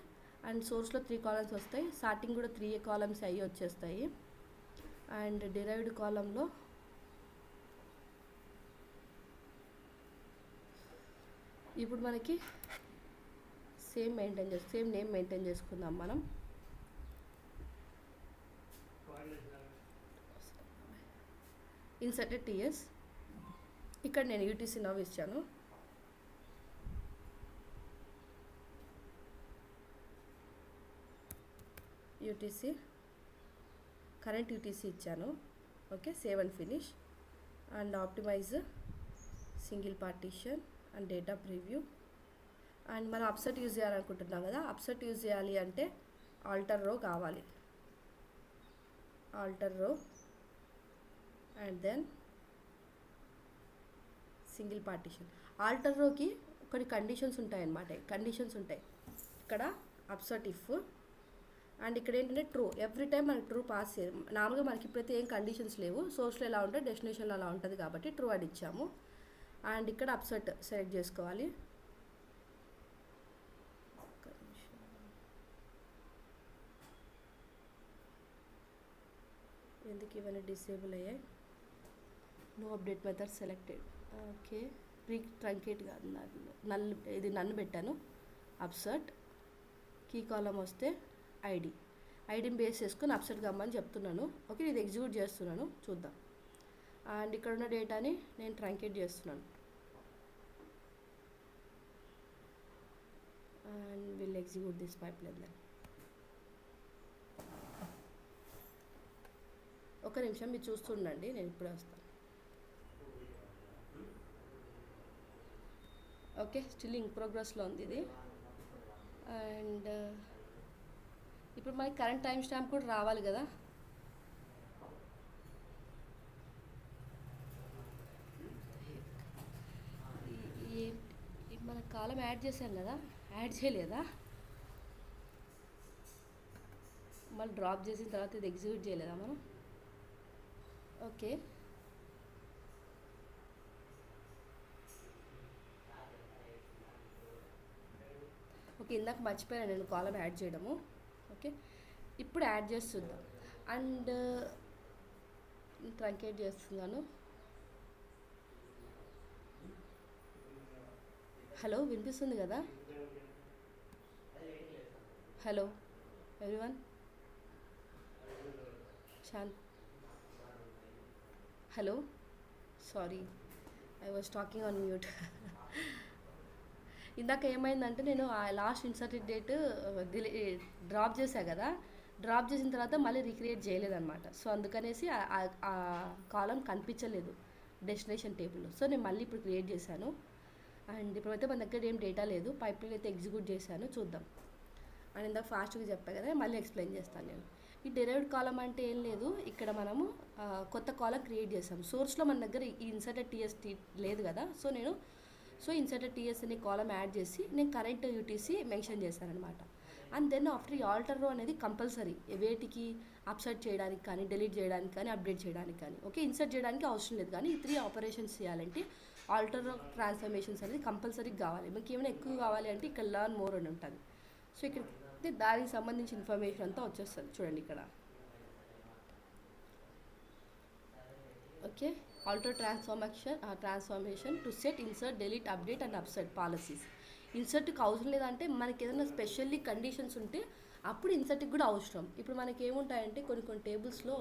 అండ్ సోర్స్లో 3 కాలమ్స్ వస్తాయి, స్టార్టింగ్ కూడా 3 కాలమ్స్ అయ్యి వచ్చేస్తాయి. అండ్ డిరైవ్డ్ కాలంలో ఇప్పుడు మనకి సేమ్ నేమ్ మెయింటైన్ చేసుకుందాం మనం. ఇన్సర్టెడ్ TS, ఇక్కడ నేను UTC నవ్ ఇచ్చాను. UTC కరెంట్ UTC ఇచ్చాను. Okay, save and finish. And optimize single partition and data preview. And మనం అప్సెట్ యూజ్ చేయాలనుకుంటున్నాం కదా, అప్సెట్ యూజ్ చేయాలి అంటే ఆల్టర్ రో కావాలి. Alter row and then single partition. Alter రోకి కొన్ని కండిషన్స్ ఉంటాయన్నమాట, కండిషన్స్ ఉంటాయి. ఇక్కడ అప్సెట్ ఇఫ్, అండ్ ఇక్కడ ఏంటంటే ట్రూ. ఎవ్రీ టైం మనకి ట్రూ పాస్ చేయాలి. నార్మల్గా మనకి ఇప్పుడైతే ఏం కండిషన్స్ లేవు, సోర్స్లో ఎలా ఉంటుంది డెస్టినేషన్లో అలా ఉంటుంది కాబట్టి ట్రూ అని ఇచ్చాము. అండ్ ఇక్కడ అప్సెట్ సెలెక్ట్ చేసుకోవాలి. ఎందుకు ఇవన్నీ డిసేబుల్ అయ్యాయి. No update method selected. Okay, pre truncate కాదు, నల్, ఇది నన్ను పెట్టాను. అప్సెట్ కీ కాలం వస్తే ఐడిని బేస్ చేసుకొని అప్సెట్ కమ్మని చెప్తున్నాను. ఓకే, ఇది ఎగ్జిక్యూట్ చేస్తున్నాను, చూద్దాం. అండ్ ఇక్కడ ఉన్న డేటాని నేను ట్రంకేట్ చేస్తున్నాను. And will execute this pipeline then. ఒక నిమిషం మీరు చూస్తుండండి, నేను ఇప్పుడే వస్తాను. ఓకే, స్టిల్ ఇన్ ప్రోగ్రెస్లో ఉంది ఇది. అండ్ ఇప్పుడు మనకి కరెంట్ టైం స్టాంప్ కూడా రావాలి కదా. మన కాలం యాడ్ చేసాం కదా, యాడ్ చేయలేదా? మళ్ళీ డ్రాప్ చేసిన తర్వాత ఇది ఎగ్జిక్యూట్ చేయలేదా మనం? ఓకే, ఓకే, ఇందాక మర్చిపోయాను నేను కాలం యాడ్ చేయడము. ఓకే, ఇప్పుడు యాడ్ చేస్తుందాం. అండ్ ట్రంకేట్ చేస్తున్నాను. హలో, వినిపిస్తుంది కదా? Hello everyone, Shanth. Hello, sorry, I was talking on mute. ఇందాక ఏమైందంటే నేను ఆ లాస్ట్ ఇన్సర్టెడ్ డేట్ డ్రాప్ చేశా కదా, డ్రాప్ చేసిన తర్వాత మళ్ళీ రీక్రియేట్ చేయలేదన్నమాట. సో అందుకనేసి ఆ కాలం కనిపించలేదు డెస్టినేషన్ టేబుల్లో. సో నేను మళ్ళీ ఇప్పుడు క్రియేట్ చేశాను. అండ్ ఇప్పుడైతే మన దగ్గర ఏం డేటా లేదు, పైప్లైన్ అయితే ఎగ్జిక్యూట్ చేశాను, చూద్దాం. అండ్ ఇందాక ఫాస్ట్గా చెప్పా కదా, మళ్ళీ ఎక్స్ప్లెయిన్ చేస్తాను నేను. ఈ డెరైవ్డ్ కాలం అంటే ఏం లేదు, ఇక్కడ మనము కొత్త కాలం క్రియేట్ చేసాం. సోర్స్లో మన దగ్గర ఈ ఇన్సర్టెడ్ టీఎస్ లేదు కదా, సో ఇన్సర్టెడ్ టీఎస్ అనే కాలం యాడ్ చేసి నేను కరెంట్ యూటీసీ మెన్షన్ చేశాను అనమాట. అండ్ దెన్ ఆఫ్టర్ ఈ ఆల్టర్ రో అనేది కంపల్సరీ వేటికి అప్సెట్ చేయడానికి కానీ, డిలీట్ చేయడానికి కానీ, అప్డేట్ చేయడానికి కానీ. ఓకే, ఇన్సర్ట్ చేయడానికి అవసరం లేదు, కానీ ఈ 3 ఆపరేషన్స్ చేయాలంటే ఆల్టర్ రో ట్రాన్స్ఫర్మేషన్స్ అనేది కంపల్సరీ కావాలి. మీకు ఏమైనా ఎక్కువ కావాలి అంటే ఇక్కడ లర్న్ మోర్ అని ఉంటుంది. సో ఇక్కడ దానికి సంబంధించిన ఇన్ఫర్మేషన్ అంతా వచ్చేస్తుంది చూడండి ఇక్కడ. Okay, alter transformation to set insert, delete, update and upsert policies. ఇన్సర్ట్కి అవసరం లేదంటే మనకి ఏదైనా స్పెషల్లీ కండిషన్స్ ఉంటే అప్పుడు ఇన్సర్ట్కి కూడా అవసరం. ఇప్పుడు మనకి ఏముంటాయంటే కొన్ని టేబుల్స్లో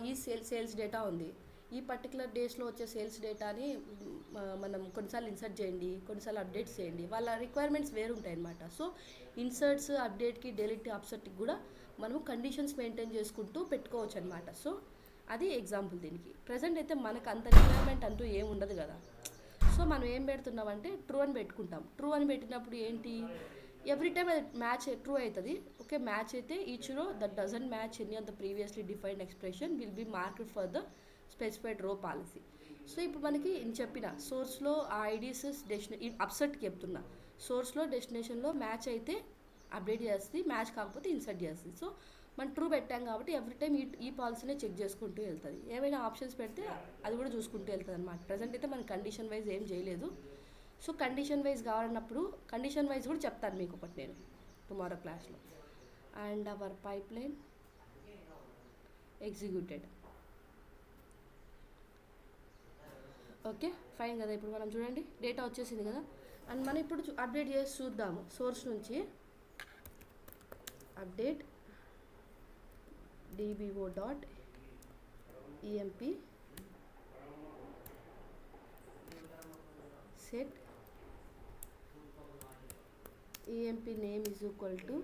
ఈ సేల్స్ డేటా ఉంది, ఈ పర్టికులర్ డేస్లో వచ్చే సేల్స్ డేటాని మనం కొన్నిసార్లు ఇన్సర్ట్ చేయండి, కొన్నిసార్లు అప్డేట్స్ చేయండి, వాళ్ళ రిక్వైర్మెంట్స్ వేరు ఉంటాయి అన్నమాట. సో ఇన్సర్ట్స్, అప్డేట్కి, డిలీట్, అప్సెట్కి కూడా మనము కండిషన్స్ మెయింటైన్ చేసుకుంటూ పెట్టుకోవచ్చు అనమాట. సో అది ఎగ్జాంపుల్ దీనికి. ప్రజెంట్ అయితే మనకు అంత రిక్వైర్మెంట్ అంటూ ఏం ఉండదు కదా. సో మనం ఏం పెడుతున్నామంటే ట్రూ అని పెట్టుకుంటాం. ట్రూ అని పెట్టినప్పుడు ఏంటి, ఎవ్రీ టైమ్ అది మ్యాచ్ ట్రూ అవుతుంది. ఓకే, మ్యాచ్ అయితే each row that doesn't match any of the previously defined expression will be marked for the specified row policy. So ఇప్పుడు మనకి చెప్పిన సోర్స్లో ఆ ఐడీస్ అప్సెట్కి చెప్తున్నా, సోర్స్లో డెస్టినేషన్లో మ్యాచ్ అయితే అప్డేట్ చేస్తుంది, మ్యాచ్ కాకపోతే ఇన్సర్ట్ చేస్తుంది. సో మనం ట్రూ పెట్టాం కాబట్టి ఎవ్రీ టైం ఈ పాలసీనే చెక్ చేసుకుంటూ వెళ్తుంది. ఏమైనా ఆప్షన్స్ పెడితే అది కూడా చూసుకుంటూ వెళ్తుంది అనమాట. ప్రజెంట్ అయితే మనం కండిషన్ వైజ్ ఏం చేయలేదు. సో కండిషన్ వైజ్ కావాలన్నప్పుడు కండిషన్ వైజ్ కూడా చెప్తాను మీకు ఒకటి నేను టుమారో క్లాస్లో. And our pipeline executed. Okay, fine కదా. ఇప్పుడు మనం చూడండి డేటా వచ్చేసింది కదా. అండ్ మనం ఇప్పుడు అప్డేట్ చేసి చూద్దాము. సోర్స్ నుంచి update dbo.emp set emp name is equal to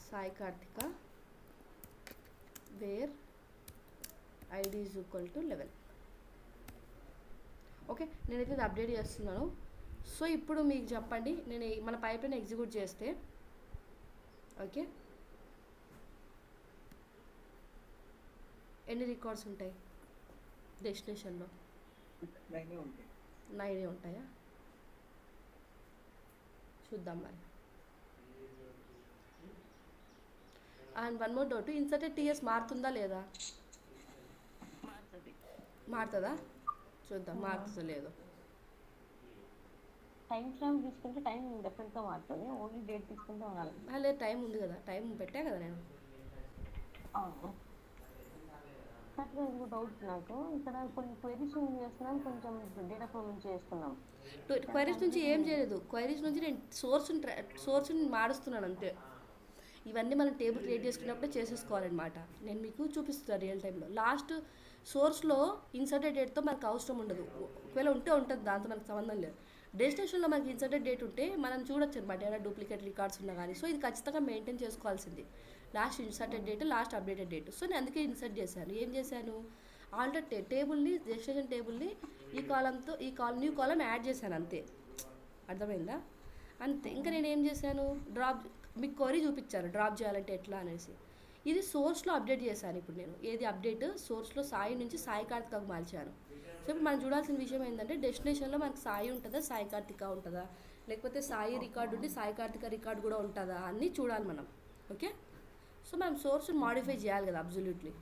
Sai Karthika, where id is equal to 11. Okay, నేనైతే ఇది అప్డేట్ చేస్తున్నాను. సో ఇప్పుడు మీకు చెప్పండి, నేను మన పైప్లైన్ ఎగ్జిక్యూట్ చేస్తే ఓకే ఎన్ని రికార్డ్స్ ఉంటాయి డెస్టినేషన్లో? 9 ఉంటాయా? చూద్దాం మరి. And one more doubt, inserted TS మారుతుందా లేదా? మారుతుందా? చూద్దాం మారుతుందో లేదో. టైం స్టాంప్ తీసుకుంటే టైం డెఫినెట్గా మారుతుంది, ఓన్లీ డేట్ తీసుకుంటే ఉండాలి. లేదు, టైం ఉంది కదా, టైం పెట్టా కదా నేను. కరెక్ట్గా ఇంకో డౌట్ నాకు, ఇక్కడ కొన్ని క్వైరీస్ నుంచి చేస్తున్నాం, కొంచెం డేటా ఫ్లో నుంచి చేస్తున్నాం. క్వైరీస్ నుంచి ఏం చేయలేదు. క్వైరీస్ నుంచి నేను సోర్స్ని మారుస్తున్నాను అంతే. ఇవన్నీ మనం టేబుల్ క్రియేట్ చేసుకున్నప్పుడే చేసేసుకోవాలన్నమాట. నేను మీకు చూపిస్తున్నాను రియల్ టైంలో. లాస్ట్ సోర్స్లో ఇన్సర్టెడ్ డేట్తో మనకు అవసరం ఉండదు. ఒకవేళ ఉంటే ఉంటుంది, దాంతో మనకు సంబంధం లేదు. డెస్టినేషన్లో మనకి ఇన్సర్టెడ్ డేట్ ఉంటే మనం చూడొచ్చు అనమాట, ఏమైనా డూప్లికేట్ రికార్డ్స్ ఉన్నా కానీ. సో ఇది ఖచ్చితంగా మెయింటైన్ చేసుకోవాల్సింది. Last inserted date, last updated date. So నేను అందుకే ఇన్సర్ట్ చేశాను. ఏం చేశాను, ఆల్రెడీ టేబుల్ని, డెస్టినేషన్ టేబుల్ని ఈ కాలంతో న్యూ కాలం యాడ్ చేశాను అంతే. అర్థమైందా? అంతే. ఇంకా నేను ఏం చేశాను, మీకు క్వరీ చూపించాను డ్రాప్ చేయాలంటే ఎట్లా అనేసి. ఇది సోర్స్లో అప్డేట్ చేశాను ఇప్పుడు నేను. ఏది అప్డేట్, సోర్స్లో సాయి నుంచి సాయి కార్తికకు మార్చాను. సో ఇప్పుడు మనం చూడాల్సిన విషయం ఏంటంటే, డెస్టినేషన్లో మనకు సాయి ఉంటుందా, సాయి కార్తిక ఉంటుందా, లేకపోతే సాయి రికార్డు ఉండి సాయి కార్తిక రికార్డు కూడా ఉంటుందా అన్నీ చూడాలి మనం. ఓకే. సో మనం సోర్స్ మాడిఫై చేయాలి కదా అబ్జల్యూట్లీ.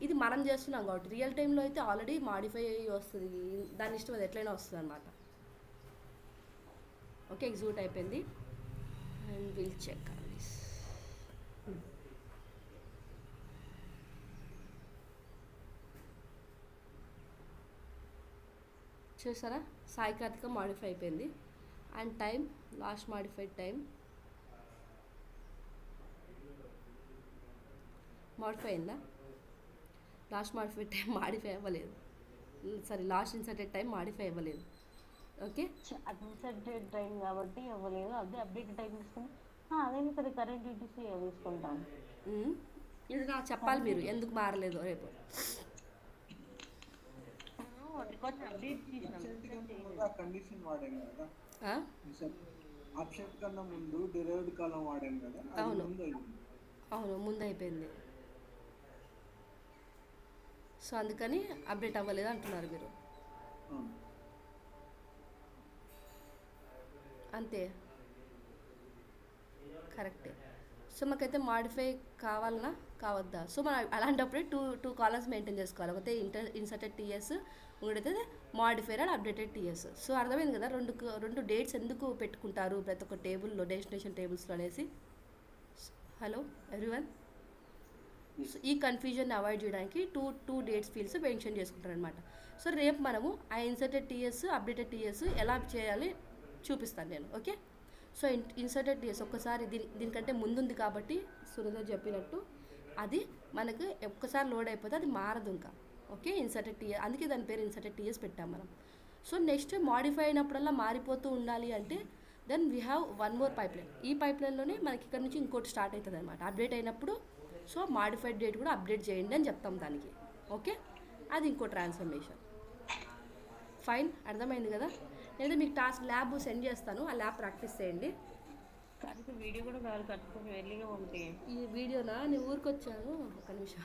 ఇది మనం చేస్తున్నాం కాబట్టి. రియల్ టైంలో అయితే ఆల్రెడీ మాడిఫై అయ్యి వస్తుంది, దాని ఇష్టం అది ఎట్లయినా వస్తుంది అనమాట. ఓకే, ఎగ్జిక్యూట్ అయిపోయింది. And will check on this. చూసారా, సాయి కార్తిక మాడిఫై అయిపోయింది. And time, last modified time modify అయిందా? లాస్ట్ మాడిఫైడ్ టైం మాడిఫై అవ్వలేదు. Sorry, last inserted time modify అవ్వలేదు. ఓకే, అది ఇన్సర్టెడ్ టైం కాబట్టి అవ్వలేదు. అదే అప్డేట్ టైం తీసుకుని అదేనా సరే కరెంట్ యూటీసీ తీసుకుంటాను. ఇది నాకు చెప్పాలి మీరు ఎందుకు మారలేదు రేపు. రికార్డ్ అప్డేట్ చేసినాం. కండిషన్ వాడాను కదా, ఆ? ఆప్షన్ కన్నా ముందు డిరైవ్డ్ కాలం వాడాను కదా, అది అవును. ముందు అయింది. అవును, ముందు అయిపోయింది. సో అందుకని అప్డేట్ అవ్వలేదు అంటున్నారు మీరు. అవును. అంతే, కరెక్టే. సో మాకైతే మాడిఫై కావాలన్నా కావద్దా? సో మనం అలాంటప్పుడే టూ కాలమ్స్ మెయింటైన్ చేసుకోవాలి. ఒకటి ఇన్సర్టెడ్ టీఎస్, ఇంకోటైతే modifier and updated TS. So అర్థమైంది కదా, రెండు డేట్స్ ఎందుకు పెట్టుకుంటారు ప్రతి ఒక్క టేబుల్లో, డెస్టినేషన్ టేబుల్స్లో అనేసి. Hello everyone. సో ఈ కన్ఫ్యూజన్ అవాయిడ్ చేయడానికి టూ డేట్స్ ఫీల్డ్స్ మెన్షన్ చేసుకుంటారనమాట. సో రేపు మనము ఆ ఇన్సర్టెడ్ టీఎస్, అప్డేటెడ్ టీఎస్ ఎలా చేయాలి చూపిస్తాను నేను. ఓకే. సో ఇన్సర్టెడ్ టీఎస్ ఒక్కసారి దీనికంటే ముందుంది కాబట్టి సురేంద్ర చెప్పినట్టు అది మనకు ఒక్కసారి లోడ్ అయిపోతే అది మారదు ఇంకా. ఓకే, ఇన్సర్టెడ్ టీఎస్, అందుకే దాని పేరు ఇన్సర్టెడ్ టీఎస్ పెట్టాం మనం. సో నెక్స్ట్ మాడిఫై అయినప్పుడల్లా మారిపోతూ ఉండాలి అంటే then we have one more pipeline. ఈ పైప్లైన్లోనే మనకి ఇక్కడ నుంచి ఇంకోటి స్టార్ట్ అవుతుంది అనమాట అప్డేట్ అయినప్పుడు. సో మాడిఫైడ్ డేట్ కూడా అప్డేట్ చేయండి అని చెప్తాం దానికి. ఓకే, అది ఇంకో ట్రాన్స్ఫర్మేషన్. ఫైన్, అర్థమైంది కదా. లేదా మీకు టాస్క్ ల్యాబ్ సెండ్ చేస్తాను, ఆ ల్యాబ్ ప్రాక్టీస్ చేయండి. కానీ వీడియో కూడా కావాలి కట్టుకొని వెళ్ళిగా పంపి. ఈ వీడియోనా, నేను ఊరికి వచ్చాను, ఒక నిమిషం.